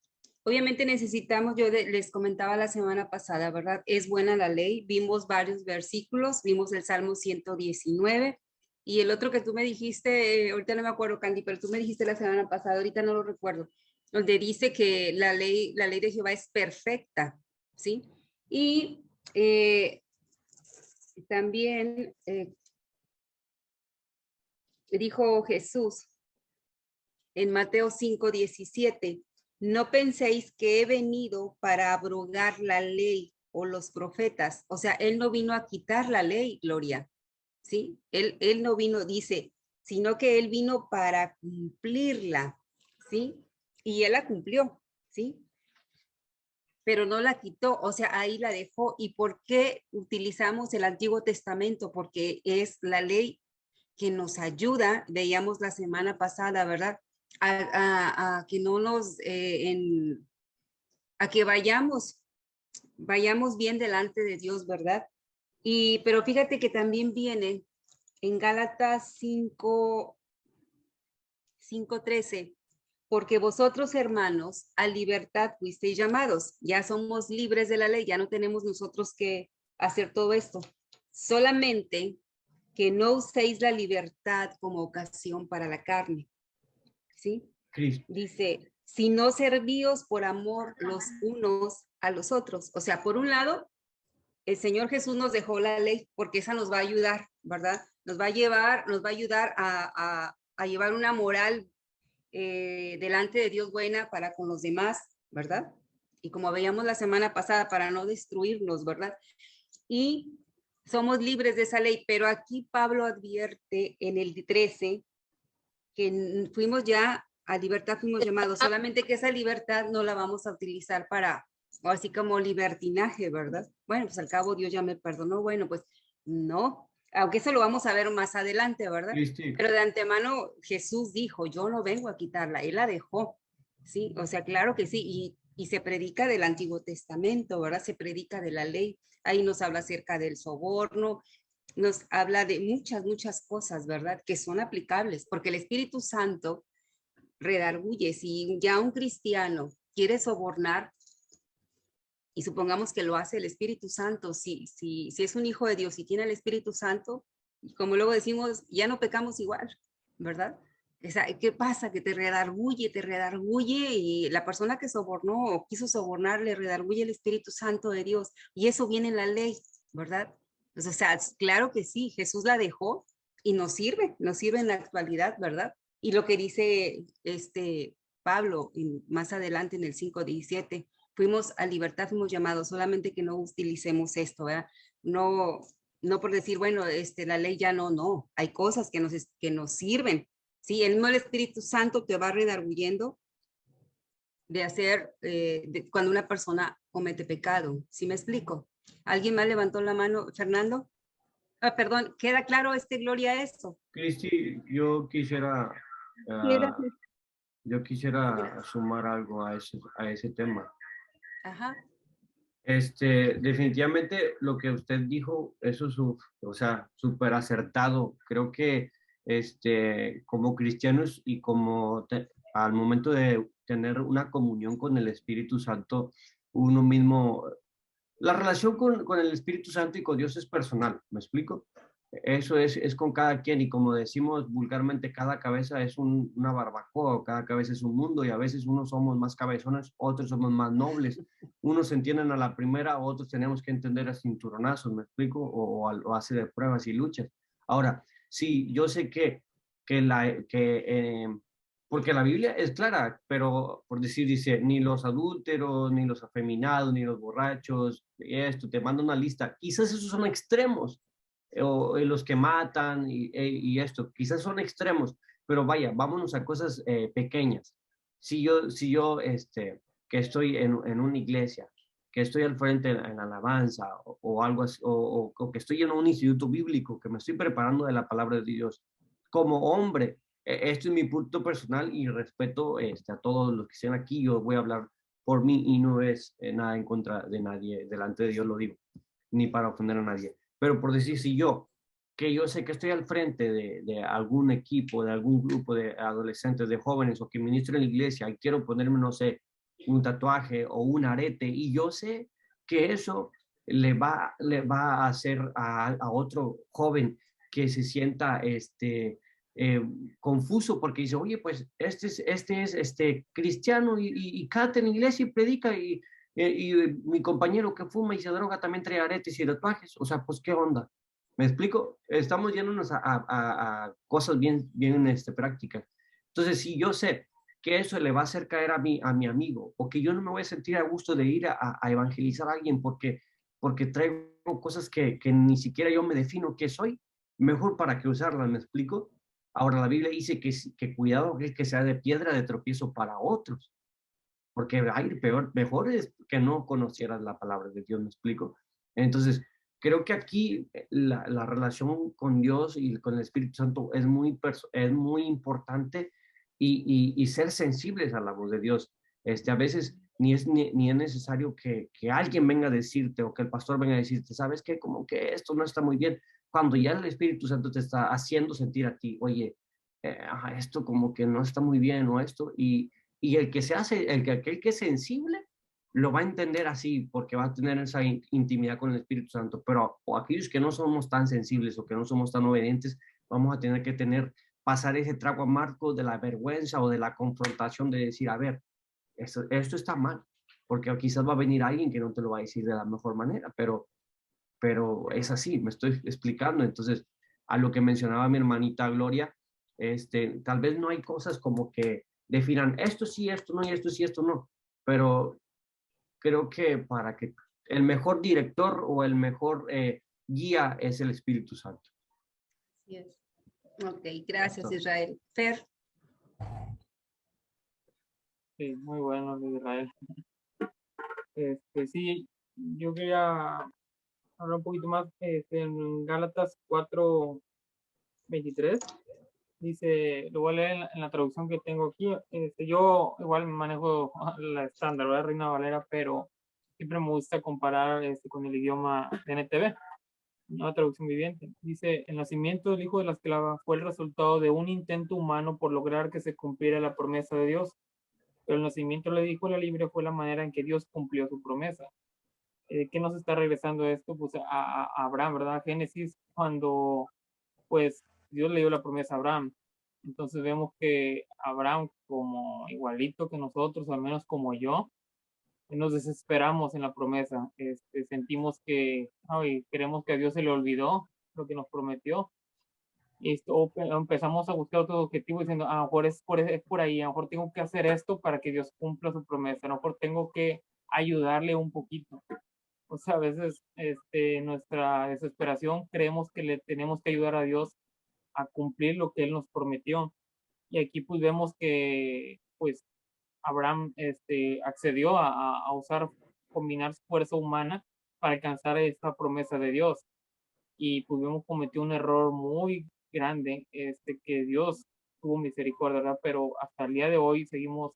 obviamente necesitamos, les comentaba la semana pasada, ¿verdad? Es buena la ley, vimos varios versículos, vimos el Salmo 119 y el otro que tú me dijiste, ahorita no me acuerdo, Candy, pero tú me dijiste la semana pasada, ahorita no lo recuerdo, donde dice que la ley de Jehová es perfecta, ¿sí? Y también dijo Jesús en Mateo 5:17, no penséis que he venido para abrogar la ley o los profetas. O sea, él no vino a quitar la ley, Gloria, ¿sí? Él no vino, dice, sino que él vino para cumplirla, ¿sí? Y él la cumplió, ¿sí? Pero no la quitó, o sea, ahí la dejó. ¿Y por qué utilizamos el Antiguo Testamento? Porque es la ley que nos ayuda, veíamos la semana pasada, ¿verdad? A que no nos, a que vayamos bien delante de Dios, ¿verdad? Pero fíjate que también viene en Gálatas 5:13, porque vosotros, hermanos, a libertad fuisteis llamados. Ya somos libres de la ley, ya no tenemos nosotros que hacer todo esto. Solamente que no uséis la libertad como ocasión para la carne. ¿Sí? Cristo. Dice, si no servíos por amor los unos a los otros. O sea, por un lado, el Señor Jesús nos dejó la ley porque esa nos va a ayudar, ¿verdad? Nos va a ayudar a llevar una moral delante de Dios buena para con los demás, ¿verdad? Y como veíamos la semana pasada, para no destruirnos, ¿verdad? Y somos libres de esa ley, pero aquí Pablo advierte en el 13 que fuimos ya a libertad, fuimos llamados, solamente que esa libertad no la vamos a utilizar para, o así como libertinaje, ¿verdad? Bueno, pues al cabo Dios ya me perdonó, bueno, pues no, aunque eso lo vamos a ver más adelante, ¿verdad? Sí. Pero de antemano Jesús dijo, yo no vengo a quitarla, Él la dejó, ¿sí? O sea, claro que sí, y se predica del Antiguo Testamento, ¿verdad? Se predica de la ley, ahí nos habla acerca del soborno, nos habla de muchas cosas, ¿verdad? Que son aplicables, porque el Espíritu Santo redarguye. Si ya un cristiano quiere sobornar, y supongamos que lo hace el Espíritu Santo, si es un hijo de Dios y tiene el Espíritu Santo, como luego decimos, ya no pecamos igual, ¿verdad? O sea, ¿qué pasa? Que te redarguye, y la persona que sobornó o quiso sobornar le redarguye el Espíritu Santo de Dios, y eso viene en la ley, ¿verdad? Pues, o sea, claro que sí, Jesús la dejó y nos sirve en la actualidad, ¿verdad? Y lo que dice Pablo más adelante en el 5:17, fuimos a libertad, fuimos llamados, solamente que no utilicemos esto, ¿verdad? No no por decir, bueno, la ley ya no, hay cosas que nos sirven. Sí, el mismo Espíritu Santo te va redarguyendo de hacer, cuando una persona comete pecado. ¿Sí me explico? ¿Alguien más levantó la mano? Fernando. Perdón, ¿queda claro, Gloria, esto?
Cristi, yo quisiera sumar algo a ese tema.
Ajá.
Definitivamente lo que usted dijo, eso es, o sea, súper acertado. Creo que como cristianos y como al momento de tener una comunión con el Espíritu Santo, uno mismo, la relación con el Espíritu Santo y con Dios es personal, ¿me explico? Eso es con cada quien, y como decimos vulgarmente, cada cabeza es una barbacoa, cada cabeza es un mundo, y a veces unos somos más cabezones, otros somos más nobles, unos se entienden a la primera, otros tenemos que entender a cinturonazos, ¿me explico? O hace de pruebas y luchas. Ahora, sí, yo sé porque la Biblia es clara, pero por decir, dice, ni los adúlteros, ni los afeminados, ni los borrachos, esto, te manda una lista. Quizás esos son extremos, o los que matan y esto, quizás son extremos, pero vaya, vámonos a cosas pequeñas. Si yo que estoy en una iglesia, que estoy al frente en alabanza o algo así, o que estoy en un instituto bíblico, que me estoy preparando de la palabra de Dios, como hombre, esto es mi punto personal y respeto a todos los que estén aquí, yo voy a hablar por mí y no es nada en contra de nadie, delante de Dios lo digo, ni para ofender a nadie. Pero por decir, si yo sé que estoy al frente de algún equipo, de algún grupo de adolescentes, de jóvenes, o que ministro en la iglesia y quiero ponerme, no sé, un tatuaje o un arete, y yo sé que eso le va a hacer a otro joven que se sienta confuso, porque dice, oye, pues este es cristiano y canta en la iglesia y predica, y mi compañero que fuma y se droga también trae aretes y tatuajes, o sea, pues, ¿qué onda? ¿Me explico? Estamos yéndonos a cosas bien prácticas. Entonces, si yo sé que eso le va a hacer caer a mi amigo, o que yo no me voy a sentir a gusto de ir a evangelizar a alguien porque traigo cosas que ni siquiera yo me defino qué soy, mejor para qué usarlas, ¿me explico? Ahora, la Biblia dice que cuidado que sea de piedra de tropiezo para otros, porque hay mejor es que no conocieras la palabra de Dios, ¿me explico? Entonces, creo que aquí la relación con Dios y con el Espíritu Santo es muy importante, y ser sensibles a la voz de Dios. A veces ni es necesario que alguien venga a decirte, o que el pastor venga a decirte, ¿sabes qué? Como que esto no está muy bien, cuando ya el Espíritu Santo te está haciendo sentir a ti, oye, esto como que no está muy bien, o esto, y el que aquel que es sensible lo va a entender así, porque va a tener esa intimidad con el Espíritu Santo, pero o aquellos que no somos tan sensibles o que no somos tan obedientes, vamos a tener que pasar ese trago amargo de la vergüenza o de la confrontación, de decir, a ver, esto está mal, porque quizás va a venir alguien que no te lo va a decir de la mejor manera, pero es así, me estoy explicando. Entonces, a lo que mencionaba mi hermanita Gloria, tal vez no hay cosas como que definan esto sí, esto no, y esto sí, esto no, pero creo que para que el mejor director o el mejor guía es el Espíritu Santo.
Así es. Ok, gracias, Israel. Fer.
Sí, muy bueno, Israel. Sí, yo quería hablar un poquito más en Gálatas 4:23. Dice, lo voy a leer en la traducción que tengo aquí. Yo igual manejo la estándar, ¿verdad? Reina Valera, pero siempre me gusta comparar con el idioma de NTV, una traducción viviente. Dice, el nacimiento del hijo de la esclava fue el resultado de un intento humano por lograr que se cumpliera la promesa de Dios, pero el nacimiento del hijo de la libre fue la manera en que Dios cumplió su promesa. ¿Qué nos está regresando esto? Pues a Abraham, ¿verdad? Génesis, cuando pues Dios le dio la promesa a Abraham. Entonces vemos que Abraham, como igualito que nosotros, al menos como yo, nos desesperamos en la promesa. Sentimos que queremos que a Dios se le olvidó lo que nos prometió. O empezamos a buscar otro objetivo diciendo, a lo mejor es por ahí, a lo mejor tengo que hacer esto para que Dios cumpla su promesa, a lo mejor tengo que ayudarle un poquito. O sea, a veces nuestra desesperación creemos que le tenemos que ayudar a Dios a cumplir lo que Él nos prometió. Y aquí pues vemos que pues Abraham accedió a usar, combinar su fuerza humana para alcanzar esta promesa de Dios. Y pues vemos cometió un error muy grande, que Dios tuvo misericordia, ¿verdad? Pero hasta el día de hoy seguimos,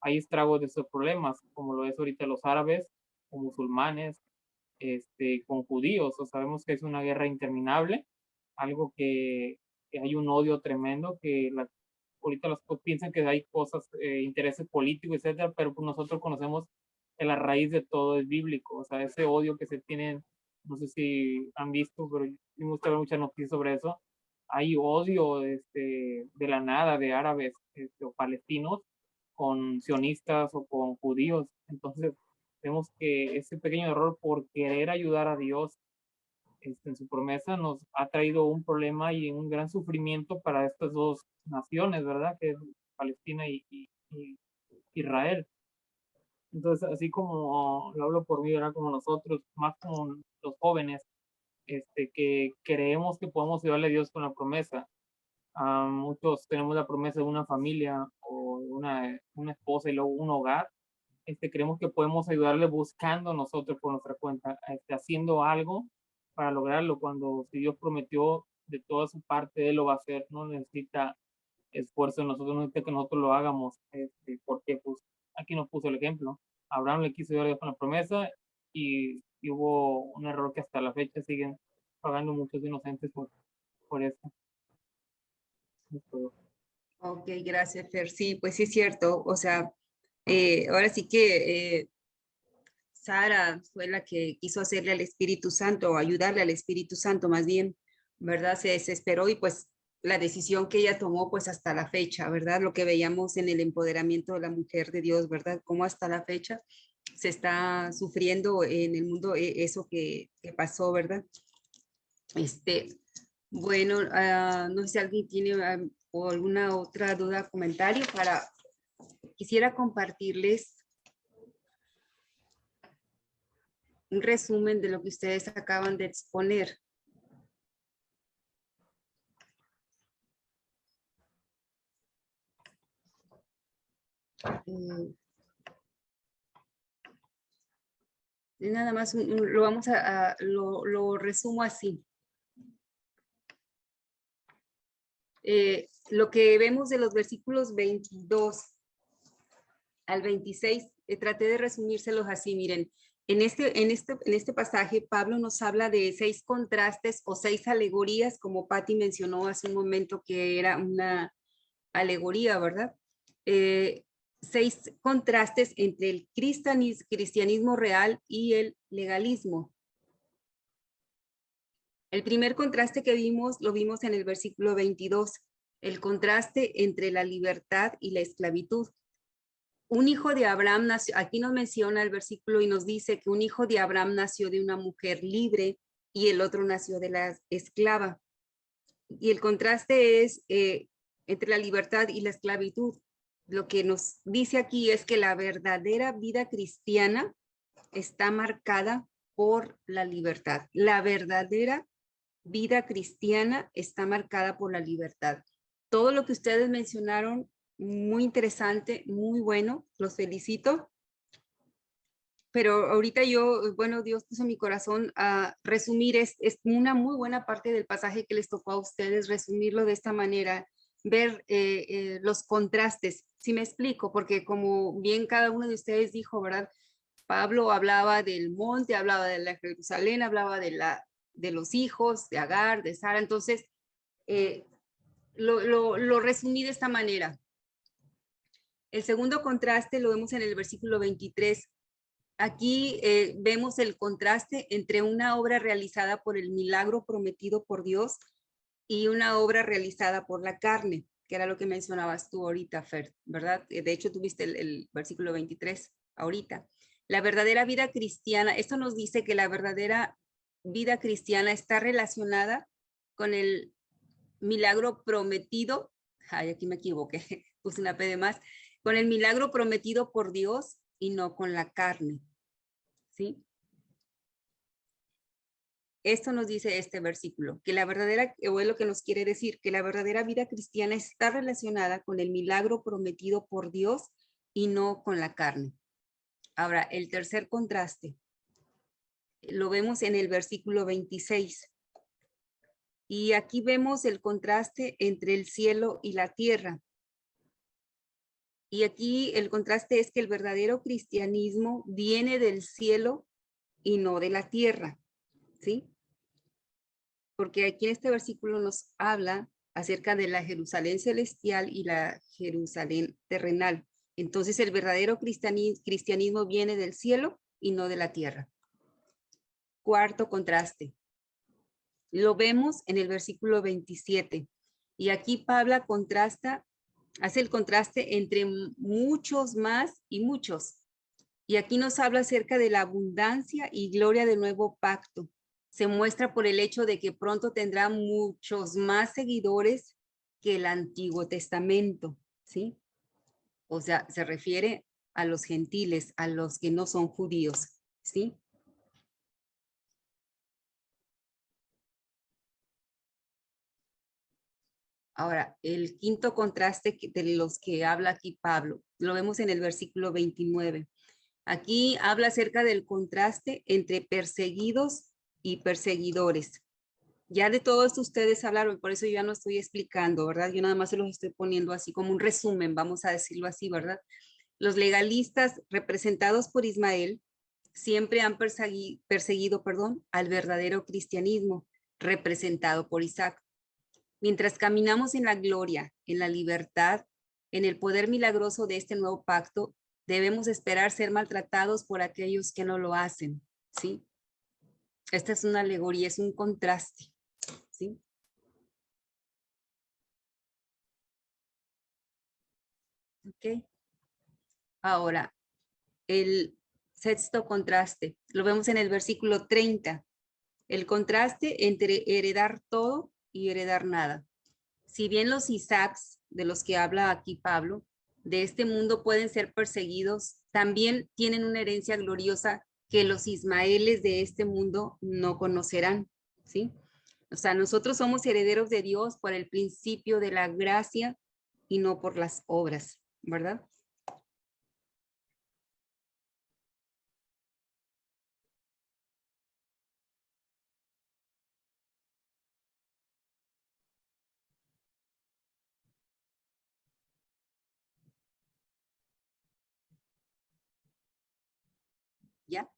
hay estragos de esos problemas, como lo es ahorita los árabes, o musulmanes, con judíos. O sabemos que es una guerra interminable, algo que hay un odio tremendo, que ahorita los piensan que hay cosas, intereses políticos, etcétera, pero pues nosotros conocemos que la raíz de todo es bíblico. O sea, ese odio que se tienen, no sé si han visto, pero me gusta ver muchas noticias sobre eso. Hay odio de la nada de árabes o palestinos con sionistas o con judíos. Entonces, vemos que ese pequeño error por querer ayudar a Dios en su promesa nos ha traído un problema y un gran sufrimiento para estas dos naciones, ¿verdad? Que es Palestina y Israel. Entonces, así como lo hablo por mí, ¿verdad? Como nosotros, más como los jóvenes, que creemos que podemos ayudarle a Dios con la promesa. Muchos tenemos la promesa de una familia o una esposa y luego un hogar. Creemos que podemos ayudarle buscando nosotros por nuestra cuenta, haciendo algo para lograrlo, cuando si Dios prometió de toda su parte, Él lo va a hacer. No necesita esfuerzo de nosotros, no necesita que nosotros lo hagamos, porque pues aquí nos puso el ejemplo. Abraham le quiso ayudar con la promesa y hubo un error que hasta la fecha siguen pagando muchos inocentes por eso.
Ok, gracias, Fer. Sí, pues sí es cierto. O sea, ahora sí que Sara fue la que quiso hacerle al Espíritu Santo, o ayudarle al Espíritu Santo más bien, ¿verdad? Se desesperó y pues la decisión que ella tomó pues hasta la fecha, ¿verdad? Lo que veíamos en el empoderamiento de la mujer de Dios, ¿verdad? Cómo hasta la fecha se está sufriendo en el mundo eso que pasó, ¿verdad? Bueno, no sé si alguien tiene o alguna otra duda, comentario quisiera compartirles un resumen de lo que ustedes acaban de exponer. Nada más lo vamos lo resumo así. Lo que vemos de los versículos 22 al 26, traté de resumírselos así. Miren, en este pasaje, Pablo nos habla de 6 contrastes o 6 alegorías, como Patti mencionó hace un momento que era una alegoría, ¿verdad? 6 contrastes entre el cristianismo real y el legalismo. El primer contraste que vimos, lo vimos en el versículo 22, el contraste entre la libertad y la esclavitud. Un hijo de Abraham nació, aquí nos menciona el versículo y nos dice que un hijo de Abraham nació de una mujer libre y el otro nació de la esclava. Y el contraste es entre la libertad y la esclavitud. Lo que nos dice aquí es que la verdadera vida cristiana está marcada por la libertad. La verdadera vida cristiana está marcada por la libertad. Todo lo que ustedes mencionaron, muy interesante, muy bueno, los felicito. Pero ahorita bueno, Dios puso en mi corazón a resumir, es una muy buena parte del pasaje que les tocó a ustedes, resumirlo de esta manera, ver los contrastes, si me explico, porque como bien cada uno de ustedes dijo, ¿verdad? Pablo hablaba del monte, hablaba de la Jerusalén, hablaba de los hijos, de Agar, de Sara, entonces lo resumí de esta manera. El segundo contraste lo vemos en el versículo 23. Aquí vemos el contraste entre una obra realizada por el milagro prometido por Dios y una obra realizada por la carne, que era lo que mencionabas tú ahorita, Fer, ¿verdad? De hecho, tuviste el versículo 23 ahorita. La verdadera vida cristiana, esto nos dice que la verdadera vida cristiana está relacionada con el milagro prometido. Ay, aquí me equivoqué, puse una P de más. Con el milagro prometido por Dios y no con la carne, ¿sí? esto nos dice este versículo, que la verdadera, o es lo que nos quiere decir, que la verdadera vida cristiana está relacionada con el milagro prometido por Dios y no con la carne. Ahora, el tercer contraste lo vemos en el versículo 26. Y aquí vemos el contraste entre el cielo y la tierra. Y aquí el contraste es que el verdadero cristianismo viene del cielo y no de la tierra, ¿sí? Porque aquí en este versículo nos habla acerca de la Jerusalén celestial y la Jerusalén terrenal. Entonces el verdadero cristianismo viene del cielo y no de la tierra. Cuarto contraste. Lo vemos en el versículo 27. Y aquí Pablo hace el contraste entre muchos más y muchos. Y aquí nos habla acerca de la abundancia y gloria del nuevo pacto. Se muestra por el hecho de que pronto tendrá muchos más seguidores que el Antiguo Testamento, ¿sí? O sea, se refiere a los gentiles, a los que no son judíos, ¿sí? Ahora, el quinto contraste de los que habla aquí Pablo, lo vemos en el versículo 29. Aquí habla acerca del contraste entre perseguidos y perseguidores. Ya de todo esto ustedes hablaron, por eso yo ya no estoy explicando, ¿verdad? Yo nada más se los estoy poniendo así como un resumen, vamos a decirlo así, ¿verdad? Los legalistas representados por Ismael siempre han perseguido, al verdadero cristianismo representado por Isaac. Mientras caminamos en la gloria, en la libertad, en el poder milagroso de este nuevo pacto, debemos esperar ser maltratados por aquellos que no lo hacen, ¿sí? Esta es una alegoría, es un contraste, ¿sí? Ok. Ahora, el sexto contraste, lo vemos en el versículo 30. El contraste entre heredar todo y heredar nada. Si bien los Isaacs, de los que habla aquí Pablo, de este mundo pueden ser perseguidos, también tienen una herencia gloriosa que los Ismaeles de este mundo no conocerán, ¿sí? O sea, nosotros somos herederos de Dios por el principio de la gracia y no por las obras, ¿verdad? ¿Ya?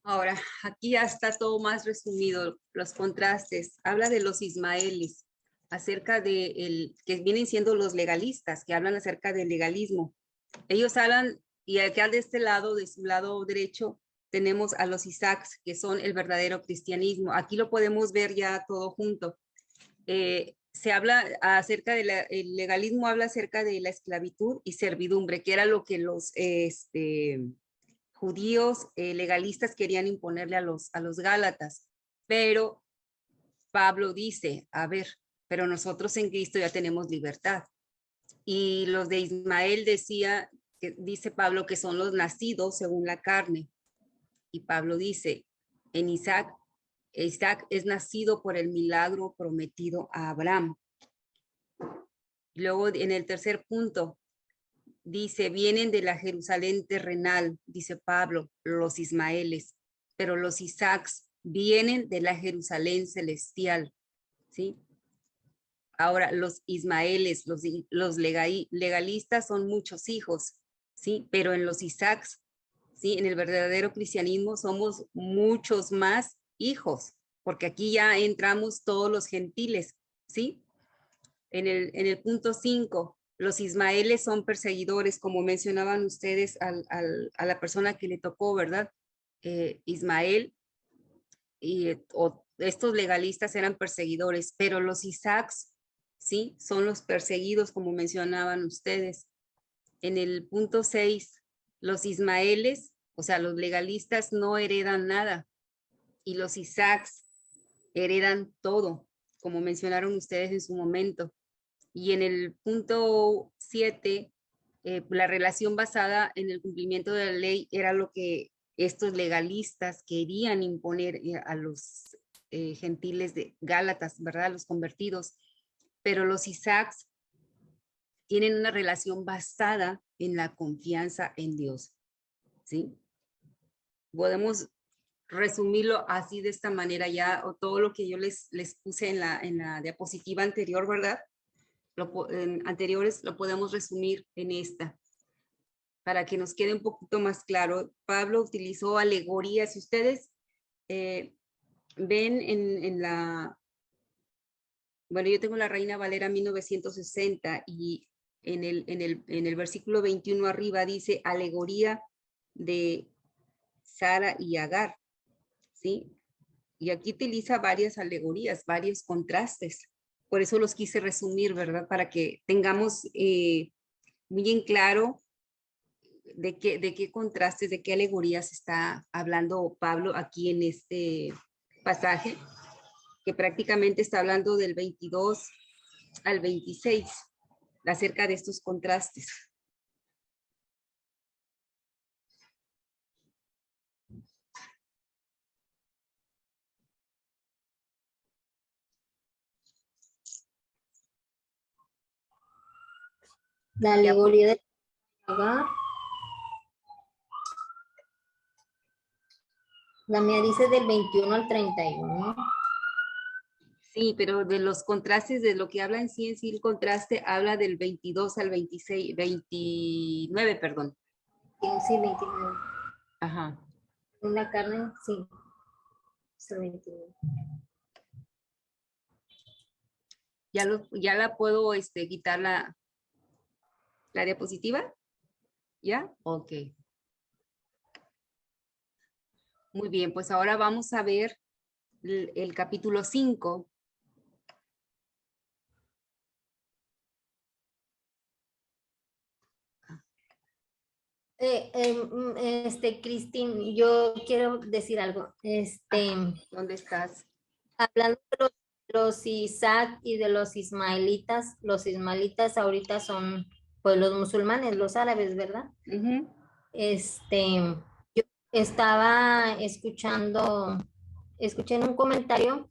Ahora, aquí ya está todo más resumido, los contrastes. Habla de los ismaelis, acerca de que vienen siendo los legalistas, que hablan acerca del legalismo. Ellos hablan, y acá de este lado, de su lado derecho, tenemos a los Isaacs, que son el verdadero cristianismo. Aquí lo podemos ver ya todo junto. Se habla acerca el legalismo habla acerca de la esclavitud y servidumbre, que era lo que los judíos legalistas querían imponerle a los Gálatas. Pero Pablo dice, a ver, pero nosotros en Cristo ya tenemos libertad. Y los de Ismael dice Pablo que son los nacidos según la carne. Y Pablo dice, en Isaac es nacido por el milagro prometido a Abraham. Luego en el tercer punto dice, vienen de la Jerusalén terrenal, dice Pablo, los Ismaeles, pero los Isaacs vienen de la Jerusalén celestial, ¿sí? Ahora, los Ismaeles, los legalistas son muchos hijos, ¿sí? Pero en los Isaacs, ¿sí? En el verdadero cristianismo somos muchos más hijos, porque aquí ya entramos todos los gentiles, ¿sí? En el punto 5, los Ismaeles son perseguidores, como mencionaban ustedes a la persona que le tocó, ¿verdad? Ismael estos legalistas eran perseguidores, pero los Isaacs, ¿sí? Son los perseguidos, como mencionaban ustedes. En el punto 6, los Ismaeles, o sea, los legalistas no heredan nada y los Isaacs heredan todo, como mencionaron ustedes en su momento. Y en el punto 7, la relación basada en el cumplimiento de la ley era lo que estos legalistas querían imponer a los gentiles de Gálatas, ¿verdad? Los convertidos, pero los Isaacs tienen una relación basada en la confianza en Dios, ¿sí? Podemos resumirlo así de esta manera ya, o todo lo que yo les puse en la diapositiva anterior, ¿verdad? En anteriores lo podemos resumir en esta, para que nos quede un poquito más claro. Pablo utilizó alegorías. Si ustedes ven en la, bueno, yo tengo la Reina Valera 1960 y en el versículo 21 arriba dice alegoría de Sara y Agar, ¿sí? Y aquí utiliza varias alegorías, varios contrastes. Por eso los quise resumir, ¿verdad? Para que tengamos muy en claro de qué contrastes, de qué alegorías está hablando Pablo aquí en este pasaje, que prácticamente está hablando del 22 al 26, acerca de estos contrastes.
La alegoría de Agar. La mía dice del 21 al 31.
Sí, pero de los contrastes, de lo que habla en sí, el contraste habla del 22 al 26, 29, perdón.
Sí, 29.
Ajá.
En la carne, sí. Es el 29.
Ya la puedo quitar la diapositiva. ¿Ya? Ok. Muy bien, pues ahora vamos a ver el capítulo 5.
Cristín, yo quiero decir algo.
¿Dónde estás?
Hablando de los Isaac y de los ismaelitas ahorita son pues los musulmanes, los árabes, ¿verdad? Yo estaba escuché en un comentario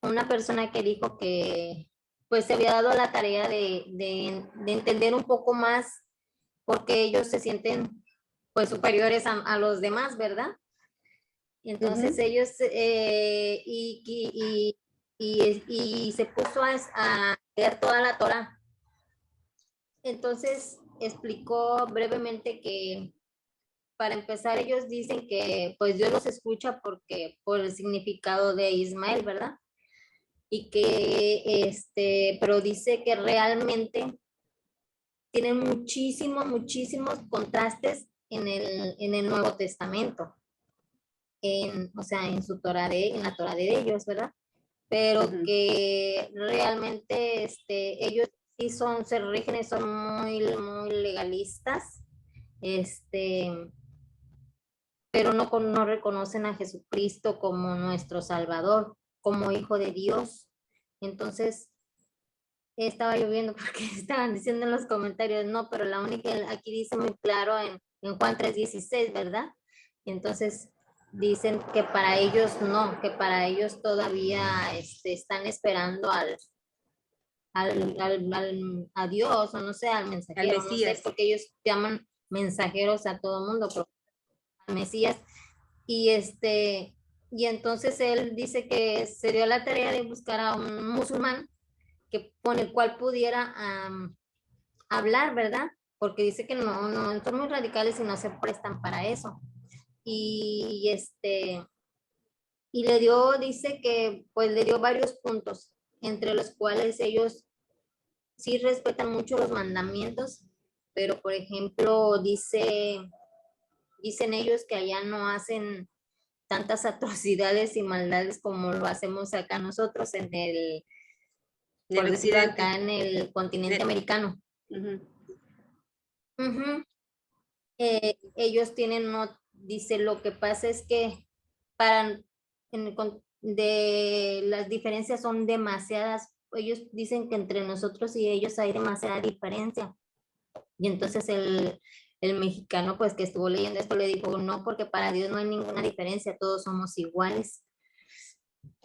una persona que dijo que pues se había dado la tarea de entender un poco más porque ellos se sienten pues superiores a los demás, ¿verdad? Entonces ellos y se puso a leer toda la Torá. Entonces explicó brevemente que para empezar ellos dicen que pues Dios los escucha porque por el significado de Ismael, ¿verdad? Y que pero dice que realmente tienen muchísimos contrastes en el Nuevo Testamento. O sea, en la Torah de ellos, ¿verdad? Pero que realmente ellos sí se rigen, son muy legalistas, pero no reconocen a Jesucristo como nuestro Salvador, como Hijo de Dios. Entonces, estaba lloviendo porque estaban diciendo en los comentarios, no, pero la única, aquí dice muy claro en Juan 3:16, ¿verdad? Y entonces dicen que para ellos no, que para ellos todavía están esperando a Dios, o no sé, al mensajero, no sé, porque ellos llaman mensajeros a todo mundo, pero al Mesías. Y entonces él dice que se dio la tarea de buscar a un musulmán con el cual pudiera hablar, ¿verdad? Porque dice que no son muy radicales y no se prestan para eso. Y le dio, dice que pues le dio varios puntos, entre los cuales ellos sí respetan mucho los mandamientos, pero por ejemplo dicen ellos que allá no hacen tantas atrocidades y maldades como lo hacemos acá nosotros por decirlo acá en el continente americano. Ellos tienen, dice, lo que pasa es que las diferencias son demasiadas. Ellos dicen que entre nosotros y ellos hay demasiada diferencia. Y entonces el el mexicano pues que estuvo leyendo esto le dijo, no, porque para Dios no hay ninguna diferencia, todos somos iguales.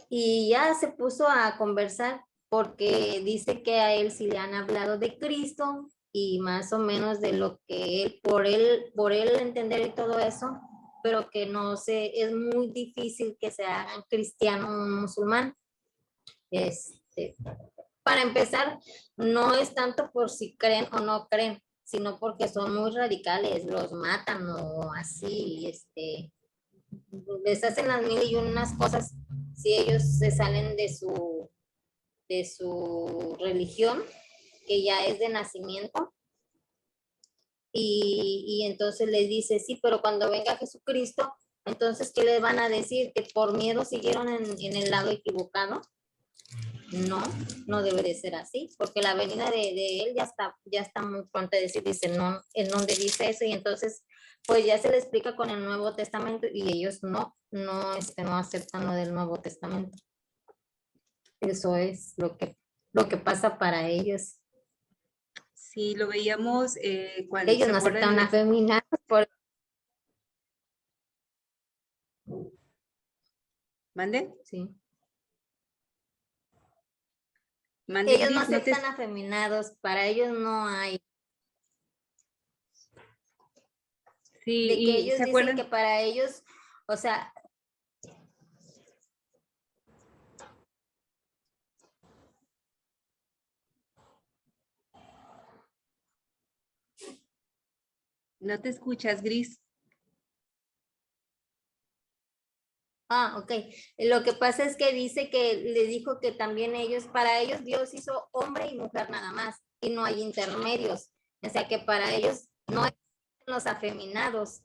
Y ya se puso a conversar porque dice que a él sí le han hablado de Cristo y más o menos de lo que él, por él entender y todo eso, pero que no sé, es muy difícil que se haga cristiano o musulmán. Para empezar, no es tanto por si creen o no creen, sino porque son muy radicales, los matan o así, les hacen las mil y unas cosas si ellos se salen de su religión, que ya es de nacimiento. Y entonces les dice, sí, pero cuando venga Jesucristo, entonces, ¿qué les van a decir? ¿Que por miedo siguieron en el lado equivocado? No, no debe de ser así, porque la venida de él ya está muy pronto a decir, dice, no, en donde dice eso, y entonces, pues ya se le explica con el Nuevo Testamento, y ellos no aceptan lo del Nuevo Testamento. Eso es lo que pasa para ellos.
Sí, lo veíamos cuando
ellos no aceptan afeminados por...
¿Mande?
Sí.
¿Mande,
ellos
Gris?
no aceptan afeminados, para ellos no hay.
Sí,
de que
y
ellos
¿se
dicen
acuerdan?
que para ellos, o sea,
no te escuchas, Gris.
ok. Lo que pasa es que dice que le dijo que también para ellos Dios hizo hombre y mujer nada más, y no hay intermedios. O sea que para ellos no hay los afeminados.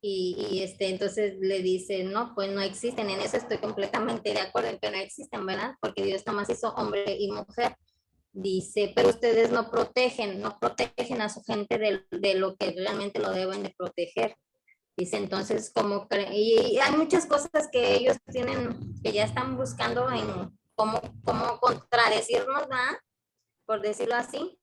Y entonces le dice, no, pues no existen. En eso estoy completamente de acuerdo en que no existen, ¿verdad? Porque Dios nada más hizo hombre y mujer. Dice, pero ustedes no protegen a su gente de lo que realmente lo deben de proteger. Dice, entonces, como y hay muchas cosas que ellos tienen, que ya están buscando en cómo contradecirnos, ¿verdad? Por decirlo así,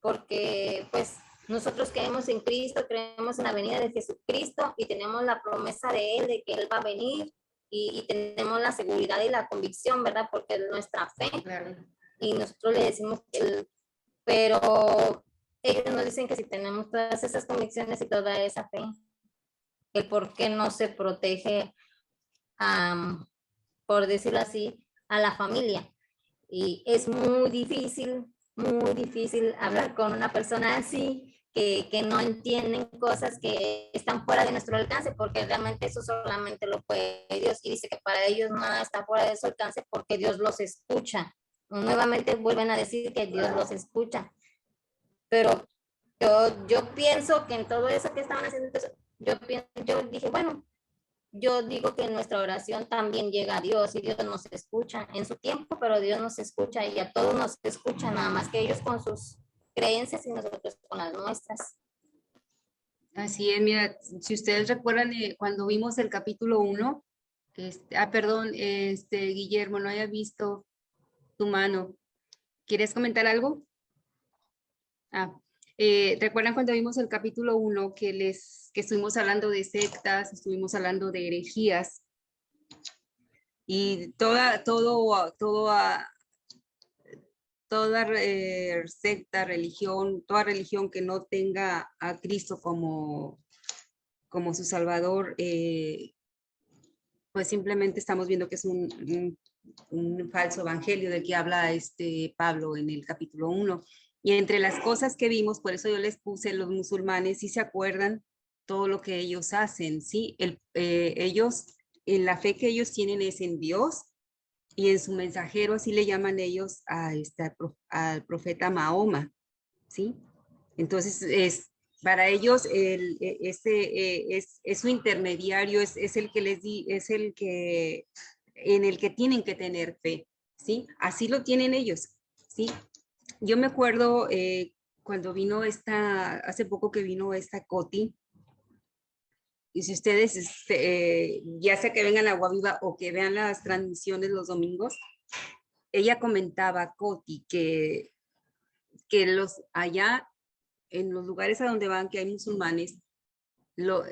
porque pues nosotros creemos en Cristo, creemos en la venida de Jesucristo y tenemos la promesa de Él, de que Él va a venir y tenemos la seguridad y la convicción, ¿verdad? Porque es nuestra fe.
Claro.
Y nosotros le decimos que pero ellos nos dicen que si tenemos todas esas convicciones y toda esa fe, que por qué no se protege, por decirlo así, a la familia. Y es muy difícil hablar con una persona así, que no entienden cosas que están fuera de nuestro alcance, porque realmente eso solamente lo puede Dios. Y dice que para ellos nada está fuera de su alcance porque Dios los escucha. Nuevamente vuelven a decir que Dios los escucha. Pero yo pienso que en todo eso que estaban haciendo, yo dije, bueno, yo digo que nuestra oración también llega a Dios y Dios nos escucha en su tiempo, pero Dios nos escucha y a todos nos escucha, nada más que ellos con sus creencias y nosotros con las nuestras.
Así es, mira, si ustedes recuerdan cuando vimos el capítulo 1, perdón, Guillermo, no haya visto tu mano. ¿Quieres comentar algo? ¿Recuerdan cuando vimos el capítulo 1 que estuvimos hablando de sectas, estuvimos hablando de herejías y toda secta, religión, toda religión que no tenga a Cristo como su Salvador, pues simplemente estamos viendo que es un falso evangelio del que habla Pablo en el capítulo 1. Y entre las cosas que vimos, por eso yo les puse los musulmanes, si se acuerdan todo lo que ellos hacen, ¿sí? Ellos, en la fe que ellos tienen es en Dios y en su mensajero, así le llaman ellos al profeta Mahoma, ¿sí? Entonces, para ellos es su intermediario, es el que en el que tienen que tener fe, ¿sí? Así lo tienen ellos, ¿sí? Yo me acuerdo cuando vino hace poco que vino esta Coti, y si ustedes, ya sea que vengan a Agua Viva o que vean las transmisiones los domingos, ella comentaba, Coti, que allá en los lugares a donde van que hay musulmanes,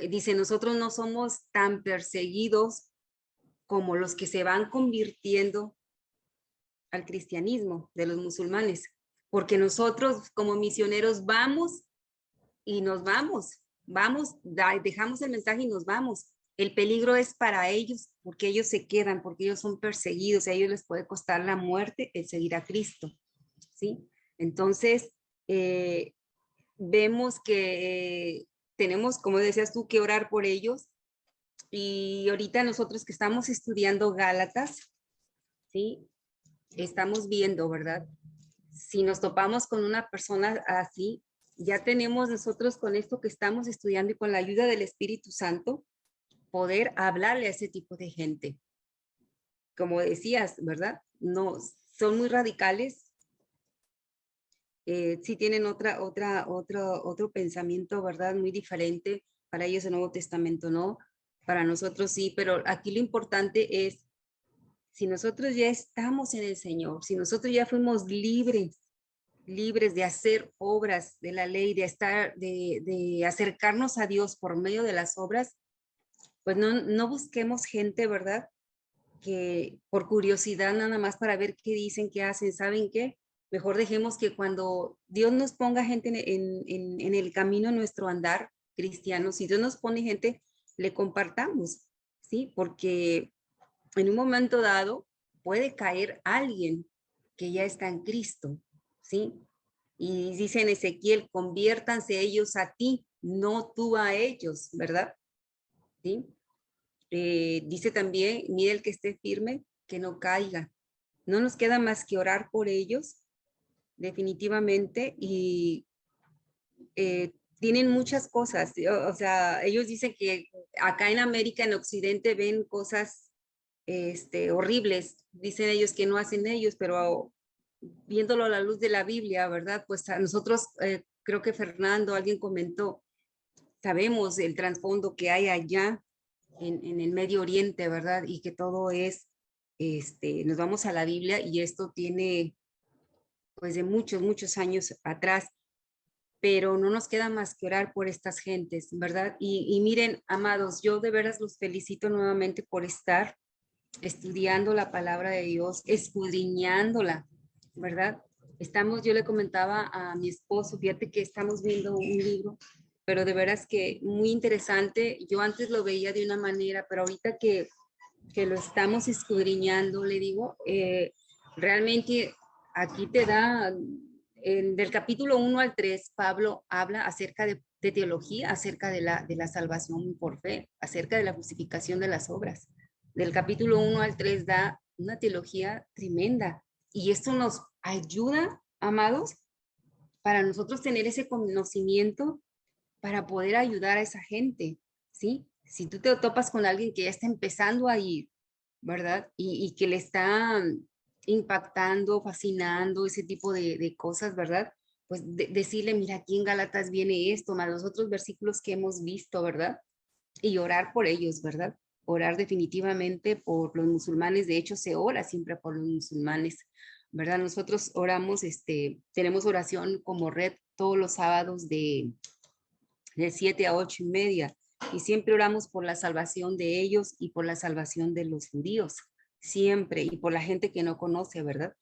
dice, nosotros no somos tan perseguidos como los que se van convirtiendo al cristianismo de los musulmanes, porque nosotros como misioneros vamos y nos vamos, dejamos el mensaje y nos vamos. El peligro es para ellos, porque ellos se quedan, porque ellos son perseguidos, a ellos les puede costar la muerte el seguir a Cristo, ¿sí? Entonces, vemos que tenemos, como decías tú, que orar por ellos. Y ahorita nosotros que estamos estudiando Gálatas, ¿sí? Estamos viendo, ¿verdad? Si nos topamos con una persona así, ya tenemos nosotros con esto que estamos estudiando y con la ayuda del Espíritu Santo, poder hablarle a ese tipo de gente. Como decías, ¿verdad? No, son muy radicales. Sí tienen otro pensamiento, ¿verdad? Muy diferente. Para ellos el Nuevo Testamento no, para nosotros sí, pero aquí lo importante es, si nosotros ya estamos en el Señor, si nosotros ya fuimos libres de hacer obras de la ley, de acercarnos a Dios por medio de las obras, pues no busquemos gente, ¿verdad? Que por curiosidad nada más para ver qué dicen, qué hacen, ¿saben qué? Mejor dejemos que cuando Dios nos ponga gente en el camino, en nuestro andar cristiano, si Dios nos pone gente, le compartamos, ¿sí? Porque en un momento dado puede caer alguien que ya está en Cristo, ¿sí? Y dice en Ezequiel, conviértanse ellos a ti, no tú a ellos, ¿verdad? ¿Sí? Dice también, mire el que esté firme, que no caiga. No nos queda más que orar por ellos, definitivamente, y tienen muchas cosas. O sea, ellos dicen que acá en América, en Occidente, ven cosas horribles. Dicen ellos que no hacen ellos, pero viéndolo a la luz de la Biblia, ¿verdad? Pues a nosotros, creo que Fernando, alguien comentó, sabemos el trasfondo que hay allá en el Medio Oriente, ¿verdad? Y que todo es, nos vamos a la Biblia y esto tiene, pues de muchos años atrás, pero no nos queda más que orar por estas gentes, ¿verdad? Y miren, amados, yo de veras los felicito nuevamente por estar estudiando la palabra de Dios, escudriñándola, ¿verdad? Yo le comentaba a mi esposo, fíjate que estamos viendo un libro, pero de veras que muy interesante. Yo antes lo veía de una manera, pero ahorita que lo estamos escudriñando, le digo, realmente aquí te da, del capítulo 1 al 3, Pablo habla acerca de teología, acerca de la salvación por fe, acerca de la justificación de las obras. Del capítulo 1 al 3 da una teología tremenda. Y esto nos ayuda, amados, para nosotros tener ese conocimiento para poder ayudar a esa gente, ¿sí? Si tú te topas con alguien que ya está empezando a ir, ¿verdad? Y que le está impactando, fascinando ese tipo de cosas, ¿verdad? Pues decirle, mira, aquí en Gálatas viene esto, más los otros versículos que hemos visto, ¿verdad? Y orar por ellos, ¿verdad? Orar definitivamente por los musulmanes. De hecho, se ora siempre por los musulmanes, ¿verdad? Nosotros oramos, tenemos oración como red todos los sábados de 7 a 8:30, y siempre oramos por la salvación de ellos y por la salvación de los judíos, siempre, y por la gente que no conoce, ¿verdad?